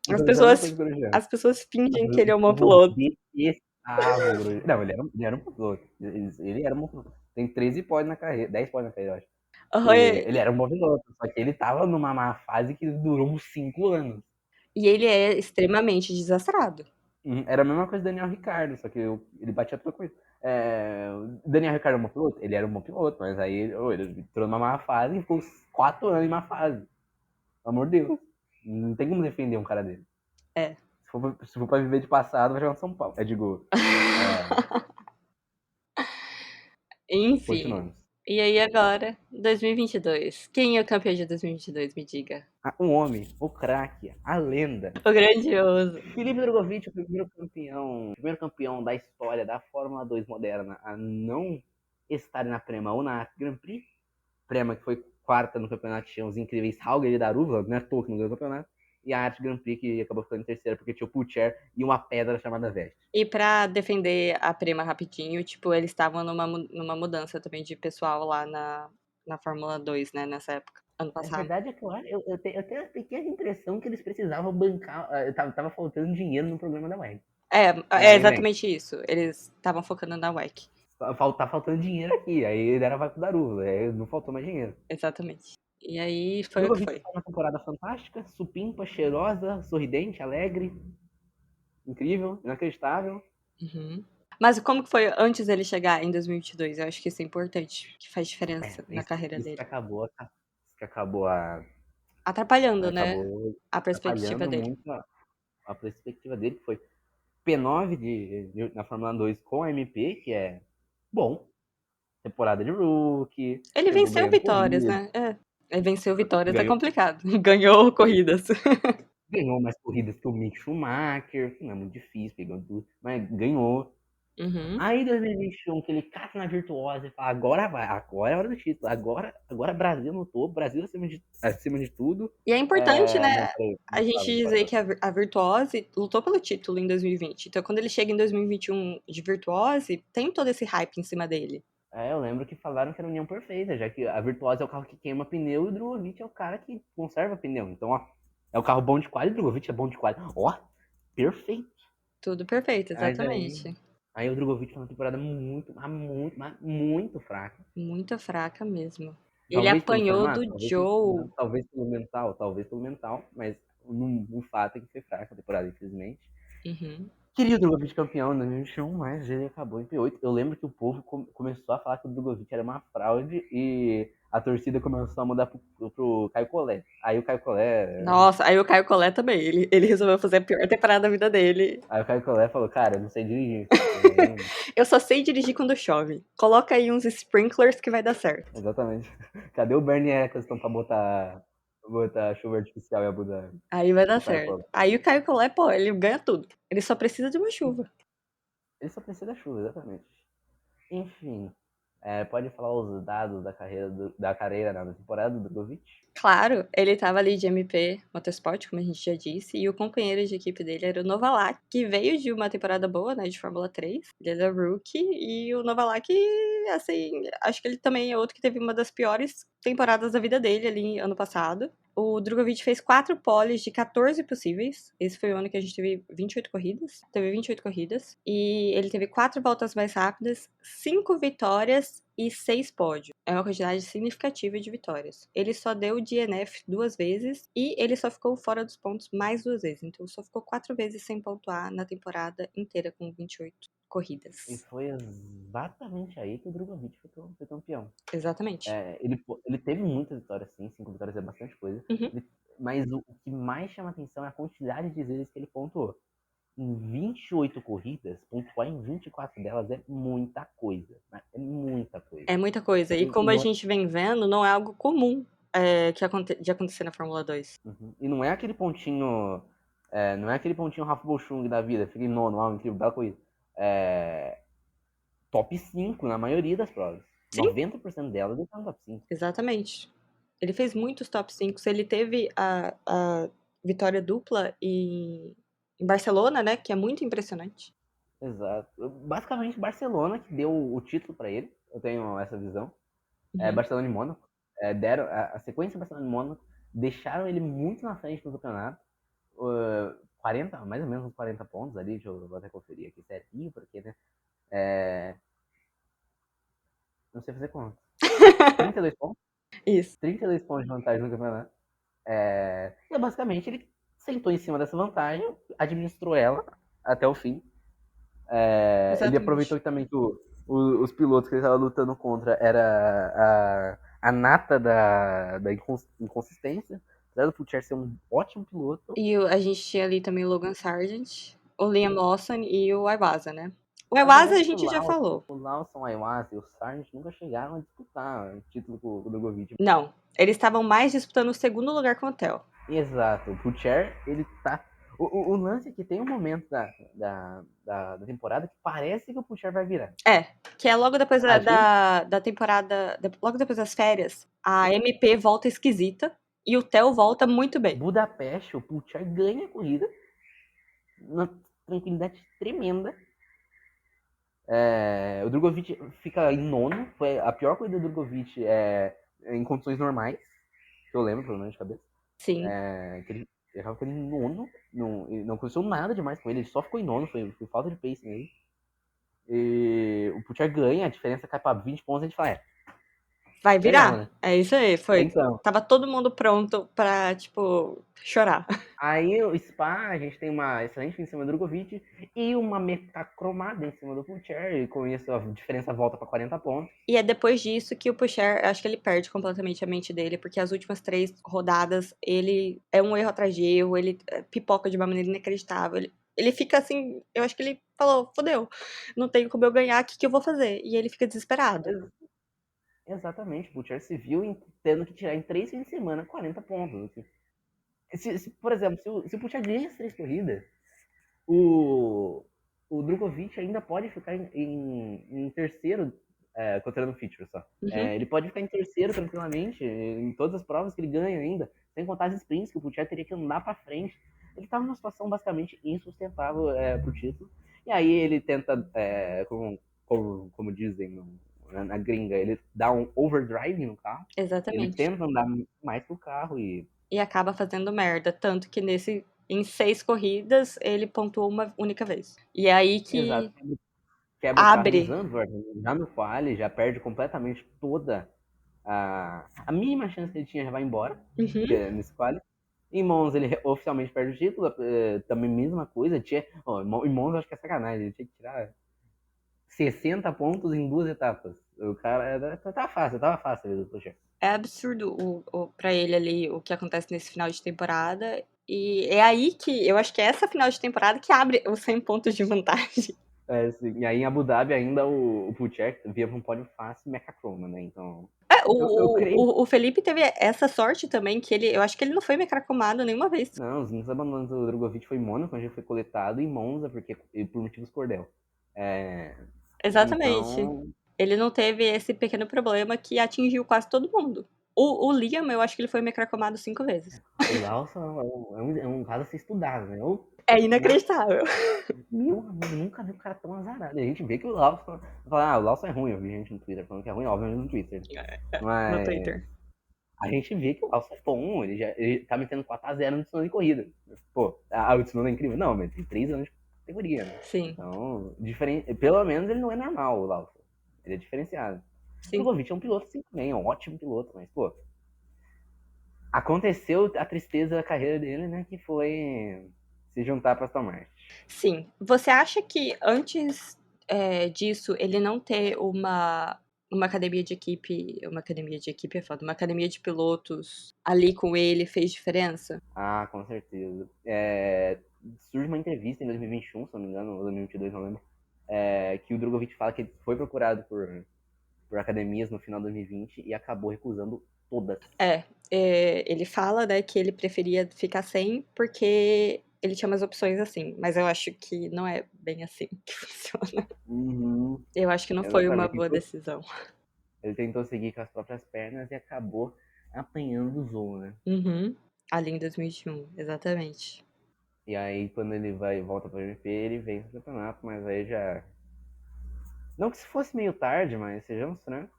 O As Grosjean é uma pessoas, coisa do Grosjean. as pessoas fingem que ele O é um mau povo piloto. detestava o Grosjean. Não, ele era um piloto. Ele era um bom piloto. Tem 13 pódios na carreira, 10 pódios na carreira, eu acho. Aham, Ele era um bom piloto, só que ele tava numa má fase que durou uns 5 anos. e ele é extremamente desastrado. Era a mesma coisa do Daniel Ricciardo, só que ele batia toda coisa. O Daniel Ricciardo é um bom piloto? Ele era um bom piloto, mas aí ele entrou numa má fase e ficou uns 4 anos em má fase. Pelo amor de Deus. Não tem como defender um cara dele. É. Se for pra viver de passado, vai jogar no São Paulo. Digo, Enfim. continuamos. E aí agora, 2022. Quem é o campeão de 2022? Me diga. O homem, o craque, a lenda. O grandioso. Felipe Drogovic, o primeiro campeão da história da Fórmula 2 moderna a não estar na Prema ou na Grand Prix. Prema, que foi quarta no campeonato, tinha os incríveis Hauger e Daruva, não é à toa que não ganhou o campeonato. E a Arte Grand Prix, que acabou ficando em terceira, porque tinha o Pulcher e uma pedra chamada Veste. E pra defender a Prema rapidinho, tipo, eles estavam numa mudança também de pessoal lá na Fórmula 2, né, nessa época, ano A passado. verdade é que eu tenho a pequena impressão que eles precisavam bancar. Tava faltando dinheiro no programa da WEG. É Aí, velho, exatamente isso. Eles estavam focando na WEC. tá faltando dinheiro aqui. Aí ele era vai pro Daru, aí não faltou mais dinheiro. Exatamente. E aí foi o que Drogovic foi. tá uma temporada fantástica, supimpa, cheirosa, sorridente, alegre, incrível, inacreditável. Uhum. Mas como que foi antes dele chegar em 2022? Eu acho que isso é importante, que faz É, diferença na carreira isso dele. que acabou Atrapalhando, né, acabou a perspectiva atrapalhando dele. muito a perspectiva dele, que foi P9 na Fórmula 2 com a MP, que é bom, temporada de rookie, Ele venceu ganhando vitórias, corrida, né? Ele venceu vitórias, é ganhou, complicado. Ganhou corridas. ganhou mais corridas que o Mick Schumacher, que não é muito difícil, pegando tudo, mas ganhou. Uhum. Aí 2021, que ele cata na virtuosa e fala, agora vai, agora é hora do título, agora Brasil no topo, Brasil acima de tudo. E é importante, né, Não, peraí, a não gente fala, não dizer fala. que a Virtuose lutou pelo título em 2020. Então, quando ele chega em 2021 de Virtuose, tem todo esse hype em cima dele. Eu lembro que falaram que era a união perfeita, já que a Virtuosa é o carro que queima pneu e o Drogovic é o cara que conserva pneu. Então, ó, é o carro bom de qualidade, o Drogovic é bom de qualidade. Ó, perfeito. Tudo perfeito, Mas aí, exatamente. aí o Drogovic foi uma temporada muito fraca. Muito fraca mesmo. Ele Talvez pelo apanhou formato, do Joe. talvez pelo mental, mas no fato é que foi fraca a temporada, infelizmente. Uhum. Queria o Drogovic campeão em 2021, mas ele acabou em P8. Eu lembro que o povo começou a falar que o Drogovic era uma fraude e a torcida começou a mudar pro Caio Collet. Aí o Caio Collet. Nossa, aí o Caio Collet também. Ele resolveu fazer a pior temporada da vida dele. Aí o Caio Collet falou, cara, eu não sei dirigir. Aí, Eu só sei dirigir quando chove. Coloca aí uns sprinklers que vai dar certo. exatamente. Cadê o Bernie Eccleston pra botar chuva artificial em Abu Dhabi? Aí vai dar O Caio certo. Collet. Aí o Caio Collet, pô, ele ganha tudo. Ele só precisa de uma chuva. Ele só precisa da chuva, exatamente. Enfim, pode falar os dados da carreira da temporada do Drogovic? Claro, ele estava ali de MP Motorsport, como a gente já disse, e o companheiro de equipe dele era o Novalak, que veio de uma temporada boa, né, de Fórmula 3. Ele era rookie, e o Novalak, assim, acho que ele também é outro que teve uma das piores temporadas da vida dele ali ano passado. O Drogovic fez 4 poles de 14 possíveis. Esse foi o ano que a gente teve 28 corridas. Teve 28 corridas. E ele teve 4 voltas mais rápidas, 5 vitórias e 6 pódios. É uma quantidade significativa de vitórias. Ele só deu DNF 2 vezes e ele só ficou fora dos pontos mais 2 vezes. Então só ficou 4 vezes sem pontuar na temporada inteira com 28 E corridas. foi exatamente aí que o Drogovic foi campeão. Exatamente. Ele teve muitas vitórias, sim, 5 vitórias é bastante coisa. Uhum. Mas o que mais chama atenção é a quantidade de vezes que ele pontuou. Em 28 corridas, pontuar em 24 delas é muita coisa. Né? É muita coisa. É muita coisa. E E como a não, gente vem vendo, não é algo comum de acontecer na Fórmula 2. e não é aquele pontinho. Não é aquele pontinho Rafa Bolchung da vida, fica em nono, incrível, bela coisa. É, top 5 na maioria das provas. Sim, 90% delas ele tá no top 5. exatamente. Ele fez muitos top 5. Ele teve a vitória dupla em Barcelona, né? Que é muito impressionante. Exato. Basicamente, Barcelona que deu o título para ele. Eu tenho essa visão. Uhum. Barcelona e Mônaco. Deram a sequência Barcelona e Mônaco. Deixaram ele muito na frente no campeonato. 40, mais ou menos uns 40 pontos ali. Deixa eu até conferir aqui certinho, porque, né? Não sei fazer conta. 32 pontos. Isso, 32 pontos de vantagem no campeonato. E basicamente ele sentou em cima dessa vantagem, administrou ela até o fim. Ele exatamente. aproveitou também que os pilotos que ele estava lutando contra era a nata da inconsistência. Apesar do Pulcher ser um ótimo piloto, E a gente tinha ali também o Logan Sargent, o Liam Lawson e o Iwasa, né? O na Iwasa a verdade gente já falou. O Lawson, o Iwasa e o Sargent nunca chegaram a disputar o título com o Drogovic. Não, eles estavam mais disputando o segundo lugar com o Theo. Exato, o Pulcher, ele tá. O lance é que tem um momento da temporada que parece que o Pulcher vai virar. Que é logo depois A gente, da temporada, logo depois das férias, a MP volta esquisita e o Theo volta muito bem. Budapeste, o Pulcher ganha a corrida uma tranquilidade tremenda. O Drogovic fica em nono. Foi a pior corrida do Drogovic em condições normais. Que eu lembro, pelo menos de cabeça. Sim. Ele acaba ficando em nono. Não aconteceu nada demais com ele. Ele só ficou em nono. Foi falta de pacing aí. E o Pucher ganha, a diferença cai pra 20 pontos. A gente fala, Vai chegamos, virar. né? É isso aí, foi. Então, Tava todo mundo pronto pra, tipo, chorar. aí o Spa, a gente tem uma excelente em cima do Drogovic e uma metacromada em cima do Pucher. E com isso a diferença volta pra 40 pontos. E é depois disso que o Pucher, acho que ele perde completamente a mente dele, porque as últimas 3 rodadas, ele é um erro atrás de erro, ele pipoca de uma maneira inacreditável. Ele fica assim, eu acho que ele falou, fodeu, não tenho como eu ganhar, o que eu vou fazer? E ele fica desesperado. Exatamente, o Pucher se viu tendo que tirar em 3 fins de semana 40 pontos. Assim. Por exemplo, se o Pucher ganha as 3 corridas, o, o Drogovic ainda pode ficar em terceiro, contando o feature só. Uhum, Ele pode ficar em terceiro tranquilamente, em todas as provas que ele ganha ainda, sem contar as sprints que o Pucher teria que andar para frente. Ele estava numa situação basicamente insustentável pro título. E aí ele tenta, como dizem na gringa, ele dá um overdrive no carro. Ele exatamente. tenta andar mais que o carro e E acaba fazendo merda, tanto que em 6 corridas ele pontuou uma única vez. E é aí exato, que quebra o carro em abre. Zandvoort, já no quali, já perde completamente toda a mínima chance que ele tinha já vai embora, Uhum, nesse quali. Em Monza ele oficialmente perde o título, também mesma coisa. Em Monza acho que é sacanagem, ele tinha que tirar 60 pontos em 2 etapas. O cara tava fácil mesmo, poxa. é absurdo pra ele ali o que acontece nesse final de temporada. E é aí que eu acho que é essa final de temporada que abre os 100 pontos de vantagem. Assim, e aí em Abu Dhabi ainda o Puchek via pra um pódio fácil Mecachroma, né? Então, É, eu creio. o Felipe teve essa sorte também, que eu acho que ele não foi mecracomado nenhuma vez. Não, os únicos abandonos do Drogovic foi em Mônaco, onde ele foi coletado, e Monza, por motivos cordel. É, Exatamente. então, Ele não teve esse pequeno problema que atingiu quase todo mundo. O Liam, eu acho que ele foi mecracomado 5 vezes. o Lawson é um caso a ser estudado, né? É Na, inacreditável. meu amigo, nunca vi um cara tão azarado. A gente vê que o Lawson. Fala, o Lawson é ruim, eu vi gente no Twitter falando que é ruim, obviamente no Twitter. No Mas Twitter. a gente vê que o Lawson é bom, ele tá metendo 4-0 no Tsunoda em corrida. Pô, o Tsunoda é incrível. Não, mas tem 3 anos de categoria, né? Sim, Então, pelo menos ele não é normal, o Lawson. Ele é diferenciado. O sim. Drogovic é um piloto sim também, é um ótimo piloto, mas, pô, aconteceu a tristeza da carreira dele, né? Que foi se juntar para Aston Martin. Sim. Você acha que antes disso, ele não ter uma academia de equipe. Uma academia de equipe é foda. Uma academia de pilotos ali com ele fez diferença? Ah, com certeza. Surge uma entrevista em 2021, se não me engano, ou 2022, não lembro, que o Drogovic fala que ele foi procurado por academias no final de 2020 e acabou recusando todas. É, ele fala, né, que ele preferia ficar sem porque ele tinha umas opções assim, mas eu acho que não é bem assim que funciona. Uhum, Eu acho que não foi uma exatamente. boa decisão. Ele tentou seguir com as próprias pernas e acabou apanhando o Zou, né? Uhum. Ali em 2021, exatamente. E aí, quando ele volta para o GP, ele vence o campeonato, mas aí já. Não que se fosse meio tarde, mas sejamos francos,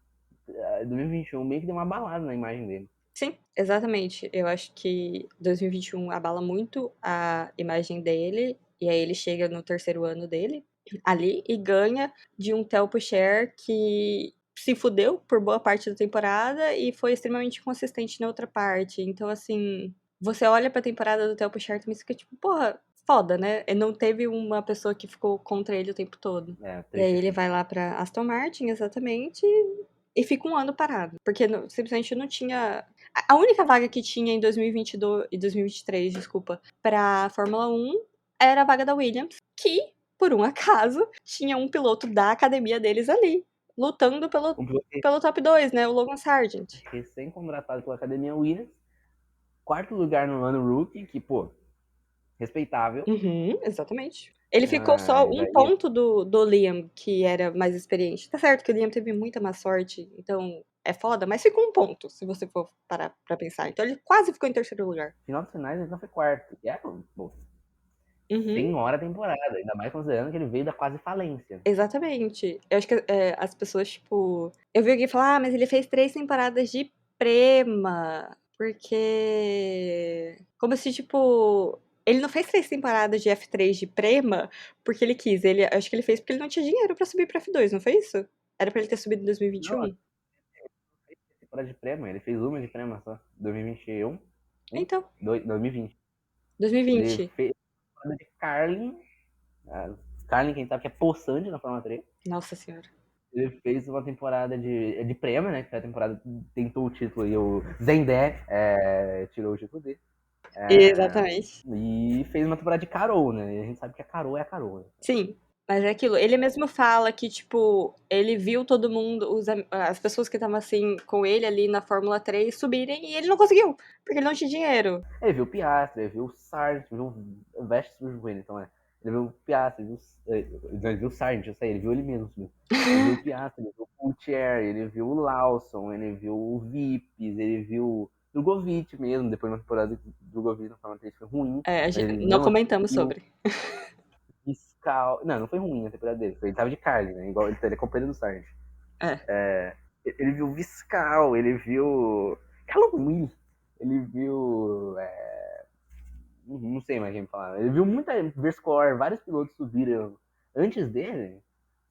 2021 meio que deu uma balada na imagem dele. Sim, exatamente. Eu acho que 2021 abala muito a imagem dele, e aí ele chega no terceiro ano dele, ali, e ganha de um Theo Pourchaire que se fudeu por boa parte da temporada e foi extremamente consistente na outra parte. Então, assim, você olha pra temporada do Theo Pourchaire e fica tipo, porra, foda, né? Ele não teve uma pessoa que ficou contra ele o tempo todo. E aí Triste ele fim. vai lá pra Aston Martin, exatamente, e fica um ano parado. Porque simplesmente não tinha. A única vaga que tinha em 2022 e 2023, desculpa, pra Fórmula 1 era a vaga da Williams, que, por um acaso, tinha um piloto da academia deles ali, lutando Um piloto pelo top 2, né? O Logan Sargent. recém-contratado pela Academia Williams, quarto lugar no ano rookie, que, pô, respeitável. Uhum, exatamente. Ele ficou só Mas um aí, ponto do Liam, que era mais experiente. Tá certo que o Liam teve muita má sorte, então é foda, mas ficou um ponto, se você for parar pra pensar. Então ele quase ficou em terceiro lugar. final dos finais, ele não foi quarto. E pô, Uhum, senhora temporada, ainda mais considerando que ele veio da quase falência. exatamente. Eu acho que as pessoas, tipo. Eu vi alguém falar, ah, mas ele fez 3 temporadas de Prema. Porque. Como se, tipo. Ele não fez 3 temporadas de F3 de Prema porque ele quis. Acho que ele fez porque ele não tinha dinheiro pra subir pra F2, não foi isso? Era pra ele ter subido em Não, 2021? temporada de prêmio, ele fez uma de prêmio só. 2021, Então, 2020. Ele 2020. fez uma de Carlin. Carlin, quem sabe, que é poçante na Fórmula 3. Nossa senhora. Ele fez uma temporada de prêmio, né? Que foi a temporada que tentou o título e o Zendé tirou o título dele. Exatamente. E fez uma temporada de Carol, né? E a gente sabe que a Carol é a Carol. Né? Sim, mas é aquilo. Ele mesmo fala que, tipo, ele viu todo mundo, as pessoas que estavam assim com ele ali na Fórmula 3 subirem e ele não conseguiu, porque ele não tinha dinheiro. Ele viu o Piastri, ele viu o Sargent, viu o Vestes então é. Ele viu o Piastri, ele viu o Sargent, eu sei, ele viu ele mesmo. Ele viu o Piastri, ele viu o Coulthard, ele viu o Lawson, ele viu o Vips, ele viu o Drogovic mesmo, depois de uma temporada do Drogovic na Fórmula 3 foi ruim, É, mas ele não mesmo assim comentamos viu sobre. fiscal. Não, não foi ruim a temporada dele, ele tava de Carly, né? Igual ele é companheiro do Sargent. É. Ele viu Viscal, ele viu Callum, ele viu não sei mais quem falar. Ele viu muita Verscore, vários pilotos subiram antes dele,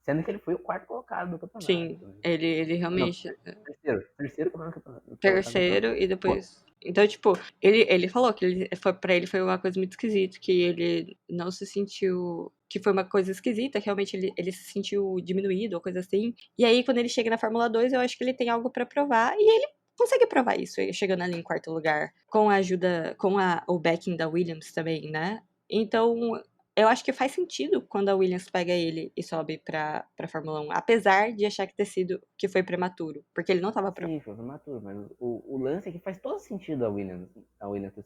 sendo que ele foi o quarto colocado do campeonato. Sim, ele Não, realmente. terceiro colocado do campeonato. Terceiro e Pô, depois. Então, tipo, ele falou que pra ele foi uma coisa muito esquisita, que ele não se sentiu. Que foi uma coisa esquisita, que realmente ele se sentiu diminuído ou coisa assim. E aí, quando ele chega na Fórmula 2, eu acho que ele tem algo pra provar. E ele consegue provar isso, chegando ali em quarto lugar. Com a ajuda, o backing da Williams também, né? Então, eu acho que faz sentido quando a Williams pega ele e sobe pra Fórmula 1, apesar de achar que foi prematuro, porque ele não tava pronto. sim, foi prematuro, mas o lance é que faz todo sentido a Williams ter a Williams ter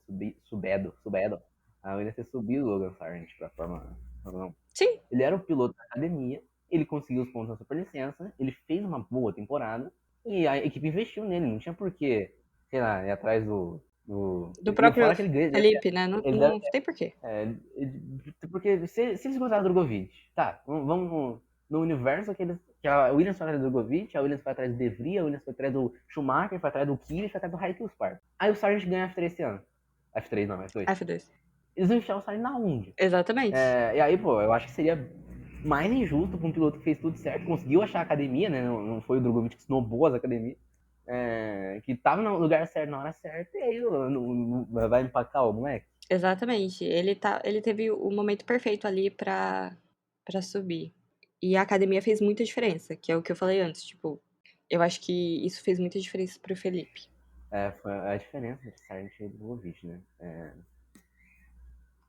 subido o Logan Sargent pra Fórmula 1. Sim, Ele era o piloto da academia, ele conseguiu os pontos na superlicença, ele fez uma boa temporada e a equipe investiu nele. Não tinha porquê, sei lá, ir atrás do. do E próprio fora que ele ganha. Felipe, né? Não, Ele deve, não tem porquê. porque se eles encontraram o Drogovic, tá, vamos no universo que a Williams foi atrás do Drogovic, a Williams foi atrás do De Vries, a Williams foi atrás do Schumacher, foi atrás do Kimi, foi atrás do Raikkonen Spark. Aí o Sargent ganha F3 esse ano. F3 não, F2. F2. Eles vão enfiar o Sargent na onde? Exatamente. E aí, pô, eu acho que seria mais injusto pra um piloto que fez tudo certo, conseguiu achar a academia, né? Não foi o Drogovic que snowbou as academias. Que tava no lugar certo na hora certa, e aí vai empacar o moleque. Exatamente. Ele teve o momento perfeito ali pra subir. E a academia fez muita diferença, que é o que eu falei antes. Tipo, eu acho que isso fez muita diferença pro Felipe. Foi a diferença entre Sargent e Drogovic, né?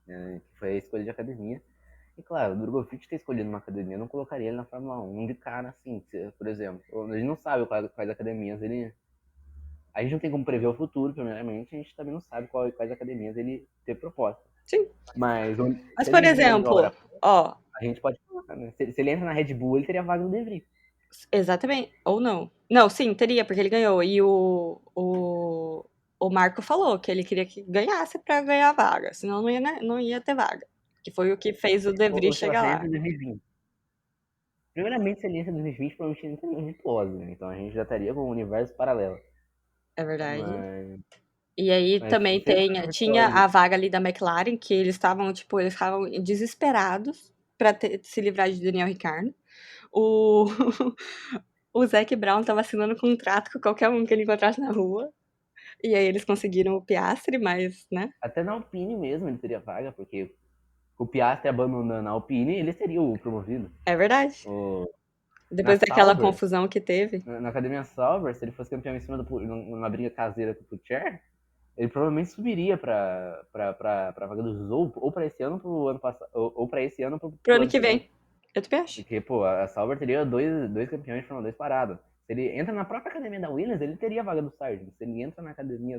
Que foi a escolha de academia. E claro, o Drogovic ter escolhido uma academia não colocaria ele na Fórmula 1 de cara assim, por exemplo. A gente não sabe quais academias ele. A gente não tem como prever o futuro, primeiramente, a gente também não sabe quais academias ele ter proposta. Sim. Mas Mas, se por ele vier exemplo, agora, ó, a gente pode falar, né? Se ele entra na Red Bull, ele teria vaga no De Vries. exatamente. Ou não. Não, sim, teria, porque ele ganhou. E o Marco falou que ele queria que ganhasse pra ganhar a vaga, senão não ia ter vaga. Que foi o que fez o De Vries Sei lá, chegar se ele lá. entra em 2020. Primeiramente, se ele entra em 2020, provavelmente ele entra em virtuoso, né? Então a gente já estaria com um universo paralelo. É verdade. Mas, E aí mas também se ele for tinha virtuoso, a vaga ali da McLaren, que eles estavam desesperados pra se livrar de Daniel Ricciardo. O, o Zac Brown tava assinando contrato com qualquer um que ele encontrasse na rua. E aí eles conseguiram o Piastri, mas, né? até na Alpine mesmo ele teria vaga, porque o Piastri abandonando a Alpine, ele seria o promovido. É verdade. O, na Depois daquela Sauber, confusão que teve. na Academia Sauber, se ele fosse campeão em cima numa briga caseira com o Pucher, ele provavelmente subiria pra vaga do Zou, ou pra esse ano pro ano passado, ou pra esse ano Pro pro ano ano que que vem. vem. Eu também acho. Porque, pô, a Sauber teria dois campeões de Fórmula 2 parados. Se ele entra na própria academia da Williams, ele teria a vaga do Sargent. Se ele entra na academia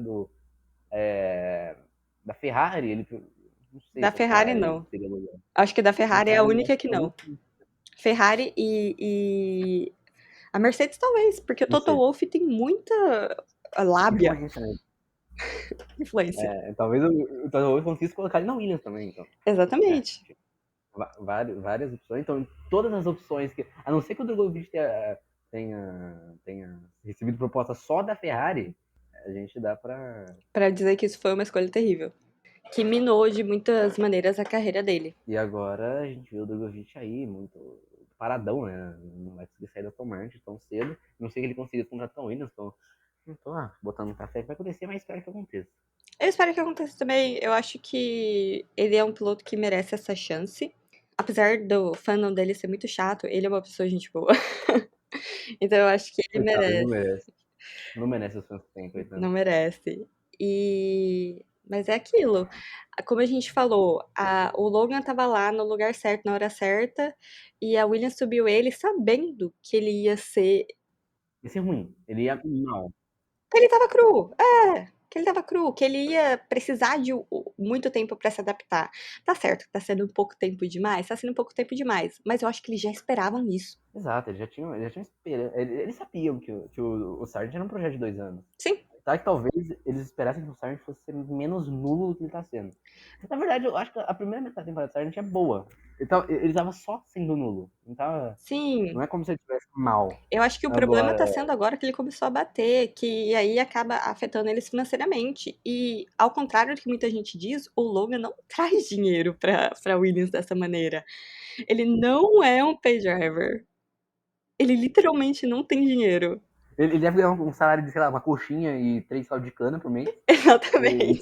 da Ferrari, ele. Não sei Da se a Ferrari, Ferrari não. seria lugar. Acho que da A Ferrari é a Ferrari única que é não. muito Ferrari e a Mercedes talvez, porque o Toto Mercedes. Wolff tem muita lábia, Influência, né? influência. Talvez o Toto Wolff conseguisse colocar ele na Williams também, então. Exatamente. Tipo, várias opções. Então, todas as opções que. A não ser que o Drogovic tenha recebido proposta só da Ferrari, a gente dá pra. Pra dizer que isso foi uma escolha terrível. Que minou de muitas maneiras a carreira dele. E agora a gente viu o Drogovic aí, muito paradão, né? Não vai conseguir sair da Aston Martin tão cedo. Não sei que ele consiga contratar o Williams, então não tô botando muita fé que vai acontecer, mas espero que aconteça. Eu espero que aconteça também. Eu acho que ele é um piloto que merece essa chance. Apesar do fandom dele ser muito chato, ele é uma pessoa gente boa. Então eu acho que ele Coitado, ele não merece. merece. Não merece os fãs que tem, coitado. Não merece. Mas é aquilo. Como a gente falou, o Logan tava lá no lugar certo, na hora certa, e a Williams subiu ele sabendo que ele ia ser. Ia ser ruim. Ele ia mal. Que ele tava cru. Que ele tava cru, que ele ia precisar de muito tempo pra se adaptar. Tá certo que tá sendo um pouco tempo demais, tá sendo um pouco tempo demais, mas eu acho que eles já esperavam isso. Exato, eles já tinham esperado. Eles sabiam que o Sargent era um projeto de 2 anos. Sim, Tá que talvez eles esperassem que o Sargent fosse ser menos nulo do que ele tá sendo. Na verdade, eu acho que a primeira metade da temporada do Sargent é boa. Ele tava só sendo nulo. Não sim. é como se ele estivesse mal. Eu acho que o problema Agora, tá sendo agora que ele começou a bater, que aí acaba afetando eles financeiramente. E, ao contrário do que muita gente diz, o Logan não traz dinheiro pra Williams dessa maneira. Ele não é um pay driver. Ele literalmente não tem dinheiro. ele deve ganhar um salário de, sei lá, uma coxinha e 3 caldos de cana por mês. Então, Exatamente.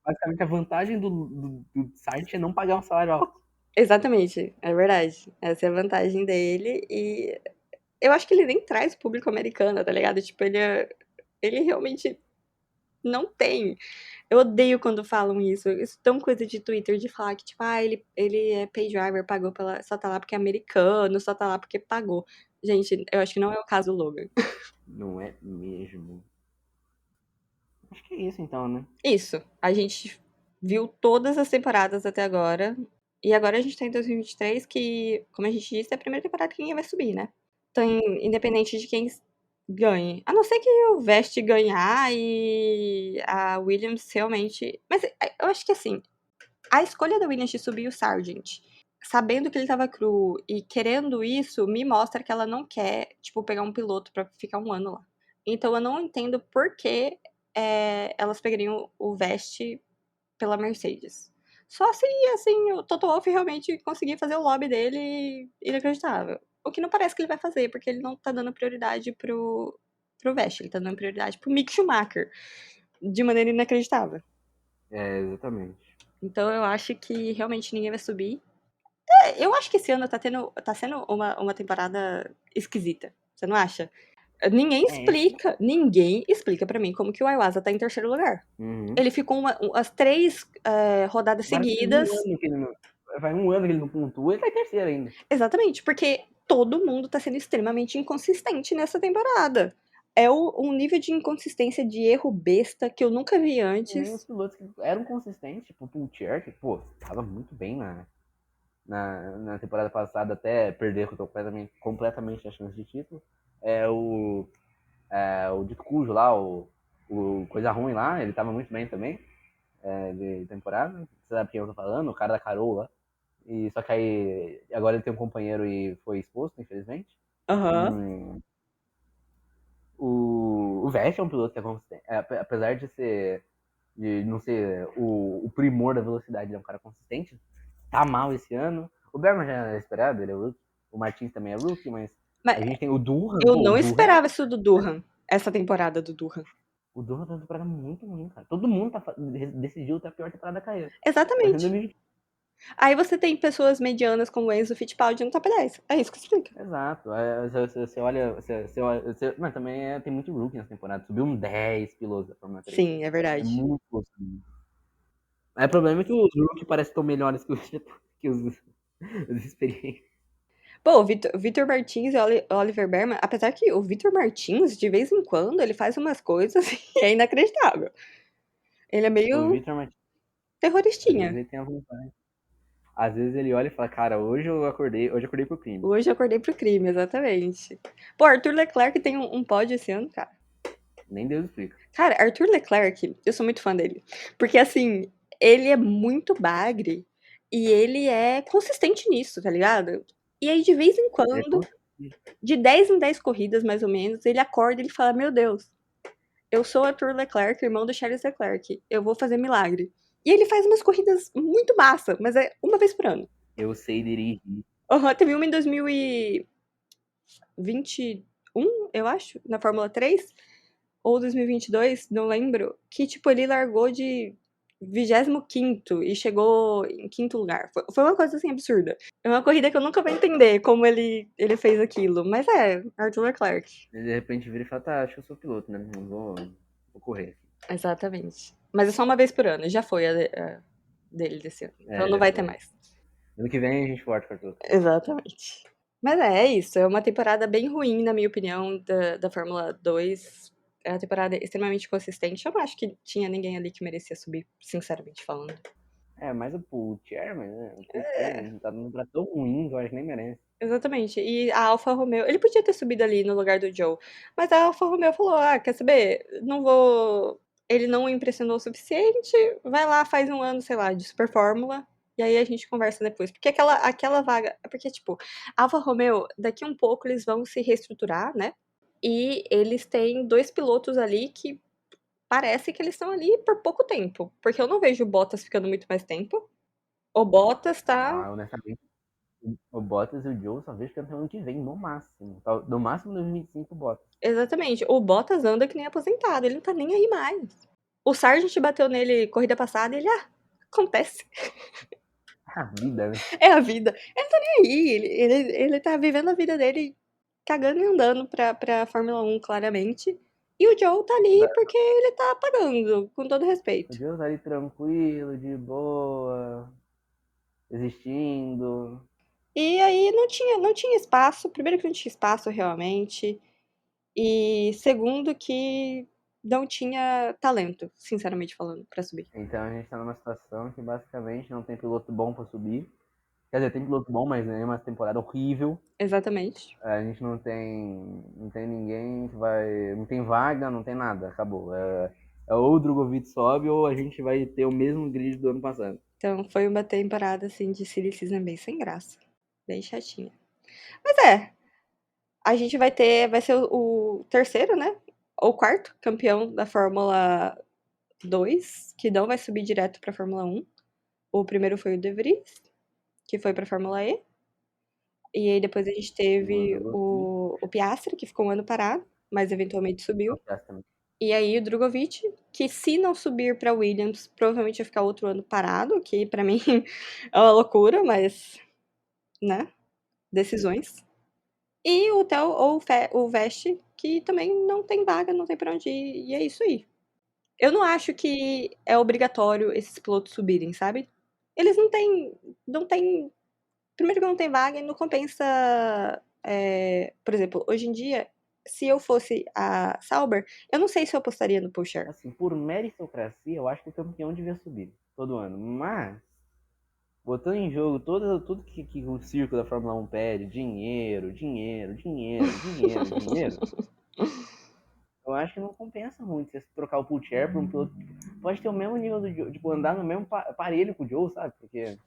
basicamente, a vantagem do Sargent é não pagar um salário alto. Exatamente, é verdade. Essa é a vantagem dele. E eu acho que ele nem traz o público americano, tá ligado? Tipo, ele realmente não tem. Eu odeio quando falam isso. Isso é tão coisa de Twitter, de falar que, tipo, ele é pay driver, pagou pela. Só tá lá porque é americano, só tá lá porque pagou. Gente, eu acho que não é o caso do Logan. Não é mesmo? Acho que é isso então, né? Isso. A gente viu todas as temporadas até agora. E agora a gente tá em 2023, que, como a gente disse, é a primeira temporada que ninguém vai subir, né? Então, independente de quem ganhe. A não ser que o Vest ganhar e a Williams realmente. Mas eu acho que assim, a escolha da Williams de subir o Sargent, sabendo que ele tava cru e querendo isso, me mostra que ela não quer, tipo, pegar um piloto pra ficar um ano lá. Então eu não entendo por que elas pegariam o Vest pela Mercedes. Só se, assim, o Toto Wolff realmente conseguir fazer o lobby dele inacreditável. O que não parece que ele vai fazer, porque ele não tá dando prioridade pro Vest, ele tá dando prioridade pro Mick Schumacher, de maneira inacreditável. Exatamente. Então eu acho que realmente ninguém vai subir. Eu acho que esse ano tá sendo uma temporada esquisita. Você não acha? Ninguém explica pra mim como que o Iwasa tá em terceiro lugar. Uhum. Ele ficou as 3 rodadas Parece que seguidas. faz um ano que ele não pontua, ele tá em terceiro ainda. Exatamente, porque todo mundo tá sendo extremamente inconsistente nessa temporada. É um nível de inconsistência, de erro besta que eu nunca vi Nem os antes. pilotos que eram consistentes, tipo o Pulcher, que, pô, tava muito bem na temporada passada, até perder completamente a chance de título. O Dito Cujo lá, o Coisa Ruim lá, ele tava muito bem também, de temporada. Você sabe quem eu tô falando? O cara da Carol lá. Só que aí, agora ele tem um companheiro e foi exposto, infelizmente. Aham. Hum, o Vest é um piloto que é consistente. Apesar de não ser o primor da velocidade, ele é um cara consistente. Tá mal esse ano. O Berman já era esperado, ele é rookie. O Martins também é rookie, mas Mas a gente tem o Durham. eu Pô, o não Durham é. esperava isso do Durham, essa temporada do Durham. O Durham tá uma temporada muito ruim, cara. Todo mundo decidiu ter a pior temporada da carreira. Tá sendo Exatamente. 2020. Aí você tem pessoas medianas como o Enzo Fittipaldi no top 10. É isso que explica. Exato. Você olha. Mas também tem muito rookie nessa temporada. Subiu 10 pilotos da Fórmula 3. Sim, é É verdade. muito gostoso. Aí o problema é que os rookies parecem tão melhores que os experientes. Pô, o Vitor Martins e o Oliver Berman, apesar que o Vitor Martins, de vez em quando, ele faz umas coisas e é inacreditável. Ele é O meio Victor Martins, às vezes terroristinha. ele tem a vontade. Às vezes ele olha e fala, cara, hoje eu acordei pro crime. Hoje eu acordei pro crime, exatamente. Pô, Arthur Leclerc tem um pódio esse ano, cara. Nem Deus explica. Cara, Arthur Leclerc, eu sou muito fã dele. Porque, assim, ele é muito bagre e ele é consistente nisso, tá ligado? E aí, de vez em É quando, como se- de 10 em 10 corridas, mais ou menos, ele acorda e ele fala: Meu Deus, eu sou Arthur Leclerc, irmão do Charles Leclerc, eu vou fazer milagre. E ele faz umas corridas muito massa, mas é uma vez por ano. Eu sei dirigir. Teve uma em 2021, eu acho, na Fórmula 3, ou 2022, não lembro, que, tipo, ele largou de 25º e chegou em quinto lugar. Foi uma coisa, assim, absurda. É uma corrida que eu nunca vou entender como ele fez aquilo. Mas Arthur Leclerc. E de repente vira e fala, tá, acho que eu sou piloto, né? Não vou correr aqui. Exatamente. Mas é só uma vez por ano, já foi a dele desse ano. Então não Já vai ter foi. mais. Ano que vem a gente volta com tudo. Exatamente. Mas é isso, é uma temporada bem ruim, na minha opinião, da Fórmula 2. É uma temporada extremamente consistente. Eu não acho que tinha ninguém ali que merecia subir, sinceramente falando. Mas o Paul Chairman, né? O Paul Chairman tá dando pra tão ruim que eu acho que nem merece. Exatamente. E a Alfa Romeo, ele podia ter subido ali no lugar do Joe, mas a Alfa Romeo falou: "Ah, quer saber? Não vou, ele não impressionou o suficiente, vai lá, faz um ano, sei lá, de Super Fórmula, e aí a gente conversa depois". Porque aquela vaga, é porque tipo, a Alfa Romeo, daqui um pouco eles vão se reestruturar, né? E eles têm dois pilotos ali que parece que eles estão ali por pouco tempo, porque eu não vejo o Bottas ficando muito mais tempo. O Bottas tá. Honestamente, o Bottas e o Joe só vejo campeão ano que vem, no máximo. No máximo 2025 o Bottas. Exatamente. O Bottas anda que nem aposentado, ele não tá nem aí mais. O Sargent bateu nele corrida passada e ele, acontece. A vida, né? É a vida. Ele não tá nem aí. Ele tá vivendo a vida dele cagando e andando pra Fórmula 1, claramente. E o Joe tá ali porque ele tá pagando, com todo O respeito. Joe tá ali tranquilo, de boa, existindo. E aí não tinha espaço. Primeiro que não tinha espaço realmente. E segundo que não tinha talento, sinceramente falando, pra subir. Então a gente tá numa situação que basicamente não tem piloto bom pra subir. Quer dizer, tem piloto bom, mas é uma temporada horrível. Exatamente. A gente não tem ninguém que vai. Não tem vaga, não tem nada, acabou. Ou o Drogovic sobe ou a gente vai ter o mesmo grid do ano passado. Então foi uma temporada assim de silly season bem sem graça. Bem chatinha. Mas a gente vai ser o terceiro, né? Ou quarto campeão da Fórmula 2, que não vai subir direto pra Fórmula 1. O primeiro foi o De Vries, que foi pra Fórmula E. E aí depois a gente Segundo teve Drogovic, o Piastri, que ficou um ano parado, mas eventualmente é o subiu. Piastri também. E aí o Drogovic, que se não subir pra Williams, provavelmente vai ficar outro ano parado, que pra mim é uma loucura, mas, né? Decisões. E o Theo ou o Veste, que também não tem vaga, não tem pra onde ir, e é isso aí. Eu não acho que é obrigatório esses pilotos subirem, sabe? Eles não têm, primeiro que não tem vaga e não compensa, por exemplo, hoje em dia, se eu fosse a Sauber, eu não sei se eu apostaria no Poulcher. Assim, por meritocracia, eu acho que o campeão devia subir todo ano. Mas, botando em jogo tudo que o circo da Fórmula 1 pede, dinheiro, dinheiro, dinheiro, dinheiro, dinheiro, eu acho que não compensa muito você trocar o Pulcher por um piloto que pode ter o mesmo nível do Joe, tipo, andar no mesmo parelho com o Joe, sabe? Porque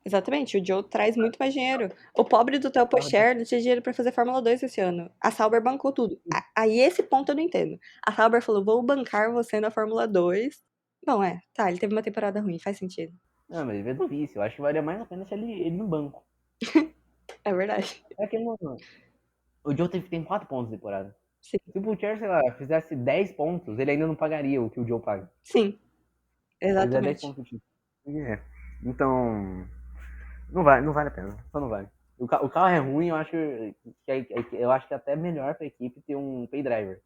Exatamente, o Joe traz muito mais dinheiro. O pobre do Theo Pocher não tinha dinheiro pra fazer Fórmula 2 esse ano. A Sauber bancou tudo. Aí esse ponto eu não entendo. A Sauber falou: vou bancar você na Fórmula 2. Bom, tá, ele teve uma temporada ruim, faz sentido. não, mas ele é difícil. Eu acho que valia mais a pena se ele no banco. É verdade. É que não, o Joe tem 4 pontos de temporada. Sim, Se o Pulcher, sei lá, fizesse 10 pontos, ele ainda não pagaria o que o Joe paga. sim, Ele é 10 exatamente. pontos do título. Então, não vale a pena. Só não vale. O carro é ruim, eu acho que é até melhor pra equipe ter um pay driver.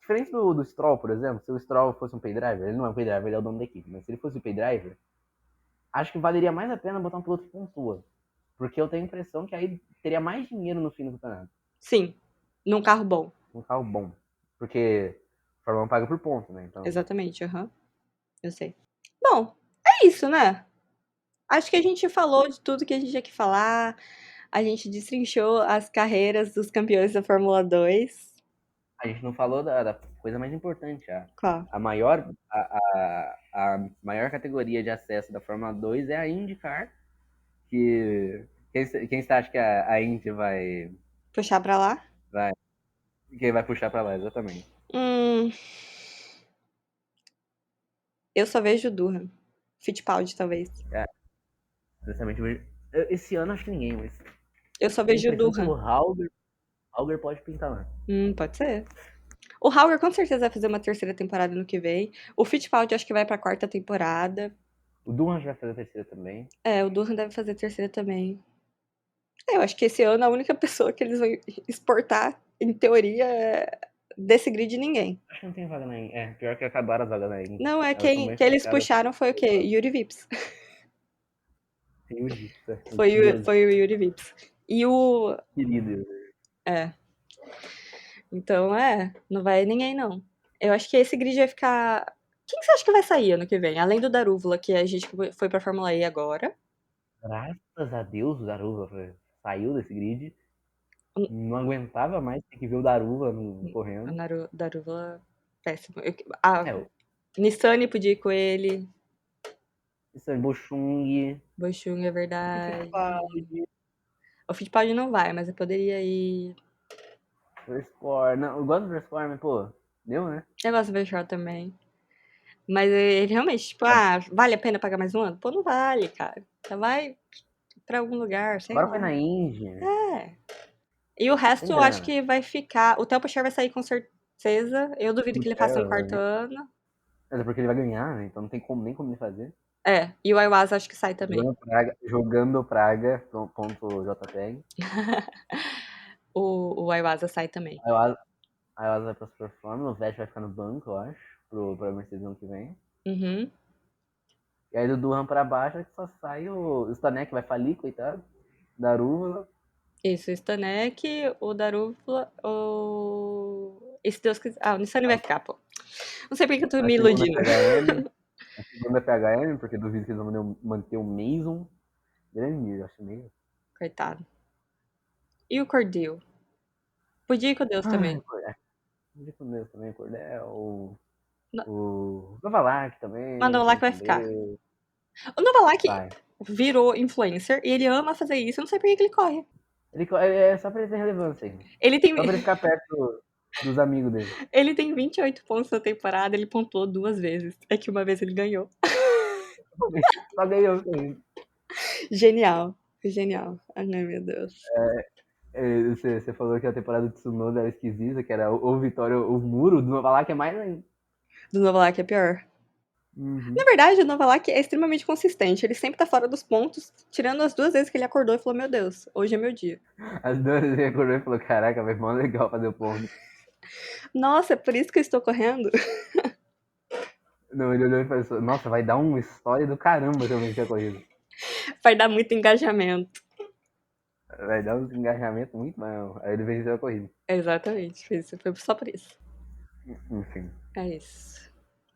Diferente do Stroll, por exemplo, se o Stroll fosse um pay driver, ele não é um pay driver, ele é o dono da equipe, mas se ele fosse um pay driver, acho que valeria mais a pena botar um piloto que pontua. Porque eu tenho a impressão que aí teria mais dinheiro no fim do campeonato. Sim, num carro bom. Um carro bom. Porque a Fórmula 1 paga por ponto, né? Então, Exatamente, aham. Eu sei. Bom, é isso, né? Acho que a gente falou de tudo que a gente tinha que falar. A gente destrinchou as carreiras dos campeões da Fórmula 2. a gente não falou da coisa mais importante. Qual? A maior, a maior categoria de acesso da Fórmula 2 é a IndyCar. Quem você acha que a Indy Puxar pra lá? vai, quem vai puxar para lá, exatamente? Hum. Eu só vejo o Durham. Fittipaldi, talvez. É, sinceramente, esse ano acho que ninguém, mas Eu só tenho a vejo o impressão que o Durham. Hauger pode pintar lá. Pode ser. O Hauer com certeza vai fazer uma terceira temporada no que vem. O Fittipaldi acho que vai pra quarta temporada. O Durham já vai fazer a terceira também. É, o Durham deve fazer a terceira também. Eu acho que esse ano a única pessoa que eles vão exportar, em teoria, é desse grid ninguém. Acho que não tem vaga na Indy. É, pior que acabaram as vagas na Indy. Não, é Elas estão quem bem que eles fechadas. puxaram foi o quê? Yuri Vips. Tem o Gita, o Foi, Deus foi o Yuri Vips. E o. querido. É. Então, não vai ninguém, não. Eu acho que esse grid vai ficar. Quem que você acha que vai sair ano que vem? Além do Darúvula, que a gente foi pra Fórmula E agora. Graças a Deus o Daruva saiu desse grid. O Não aguentava mais ter que ver o Daruva correndo. Darúvula, péssimo. A É, o Nissane podia ir com ele. Bochung, Bochung é o verdade. Fittipaldi, O Fittipaldi não vai, mas eu poderia ir. o Score. Não, eu gosto do Score, mas pô, deu, né? Eu gosto do Bechor também. Mas ele realmente, tipo, vale a pena pagar mais um ano? Pô, não vale, cara. Você vai pra algum lugar, sei Agora foi lá. na Indy. É. E o Tem resto eu acho grana. que vai ficar. O Theo Pocher vai sair com certeza. Eu duvido Do que ele faça um Theo, quarto ano. mas é porque ele vai ganhar, né? Então não tem como, nem como ele fazer. É. E o Iwasa acho que sai também. Jogando Praga, ponto JPEG. O Iwasa sai também. Aí o Asa vai pra Super Fórmula, o Vettel vai ficar no banco, eu acho, pra Mercedes ano que vem. Uhum. E aí do Durham pra baixo é que só sai o Stanek, vai falir, coitado. Daruva. Isso, o Stanek, o Darúvula, E se Deus quiser. Ah, o Nissane vai ficar, pô. Não sei por que eu tô A me segunda iludindo. PHM. A segunda PHM, porque duvido que eles vão manter o Mason. Grande, eu acho meio. Coitado. E o Cordil? Podia ir com Deus Ai, também. Cordel. Com Deus também, Cordel. No- O Novalak Mas o também, Novalak tem vai com ficar. Deus. O Novalak Vai. virou influencer e ele ama fazer isso. Eu não sei por que ele corre. É só pra ele ter relevância aí. Ele tem, Só pra ele ficar perto dos amigos dele. ele tem 28 pontos na temporada, ele pontuou 2 vezes. É que uma vez ele ganhou. Só ganhou com ele. Genial. Genial. Ai, meu Deus. Você falou que a temporada de Tsunoda era esquisita, que era ou vitória ou muro, do Novalak é mais ainda. Do Novalak é pior. Na Uhum. verdade, o Novalak é extremamente consistente. Ele sempre tá fora dos pontos, tirando as 2 vezes que ele acordou e falou: Meu Deus, hoje é meu dia. As duas ele acordou e falou, caraca, vai mó legal fazer o ponto. Nossa, é por isso que eu estou correndo? Não, ele olhou e pensou, nossa, vai dar uma história do caramba se eu vencer a corrida. Vai dar muito engajamento. Vai dar um engajamento muito maior. Aí ele venceu a corrida. Exatamente, foi só por isso. Enfim. É isso.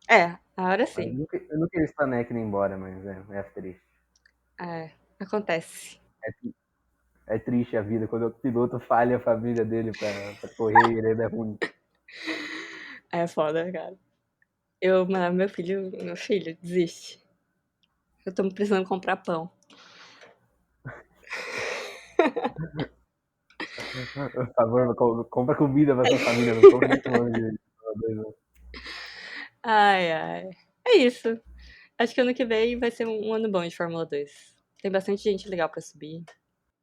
É, agora sim. Eu não queria estar Stanek indo embora, mas é triste. Acontece. É triste a vida quando o piloto falha a família dele pra correr e ele ainda é ruim. É foda, cara. Meu filho, desiste. Eu tô precisando comprar pão. Por favor, compra comida pra sua família, não compra nem pão de não. Ai, ai. É isso. Acho que ano que vem vai ser um ano bom de Fórmula 2. Tem bastante gente legal pra subir.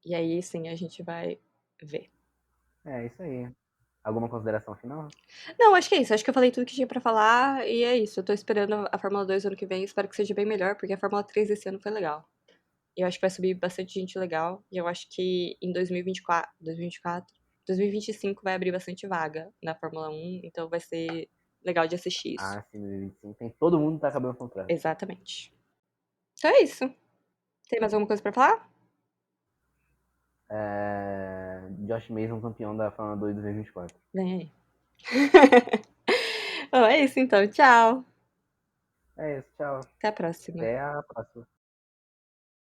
E aí sim a gente vai ver. É isso aí. Alguma consideração final? Não, acho que é isso. Acho que eu falei tudo que tinha pra falar e é isso. Eu tô esperando a Fórmula 2 ano que vem. Espero que seja bem melhor, porque a Fórmula 3 esse ano foi legal. E eu acho que vai subir bastante gente legal. E eu acho que em 2025 vai abrir bastante vaga na Fórmula 1. Então vai ser legal de assistir isso. Ah, sim, 2025. Todo mundo tá acabando o contrato. Exatamente. Então é isso. Tem mais alguma coisa pra falar? Josh Mason campeão da Fórmula 2 2024. Vem aí. Bom, é isso então. Tchau. É isso, tchau. Até a próxima. Até a próxima.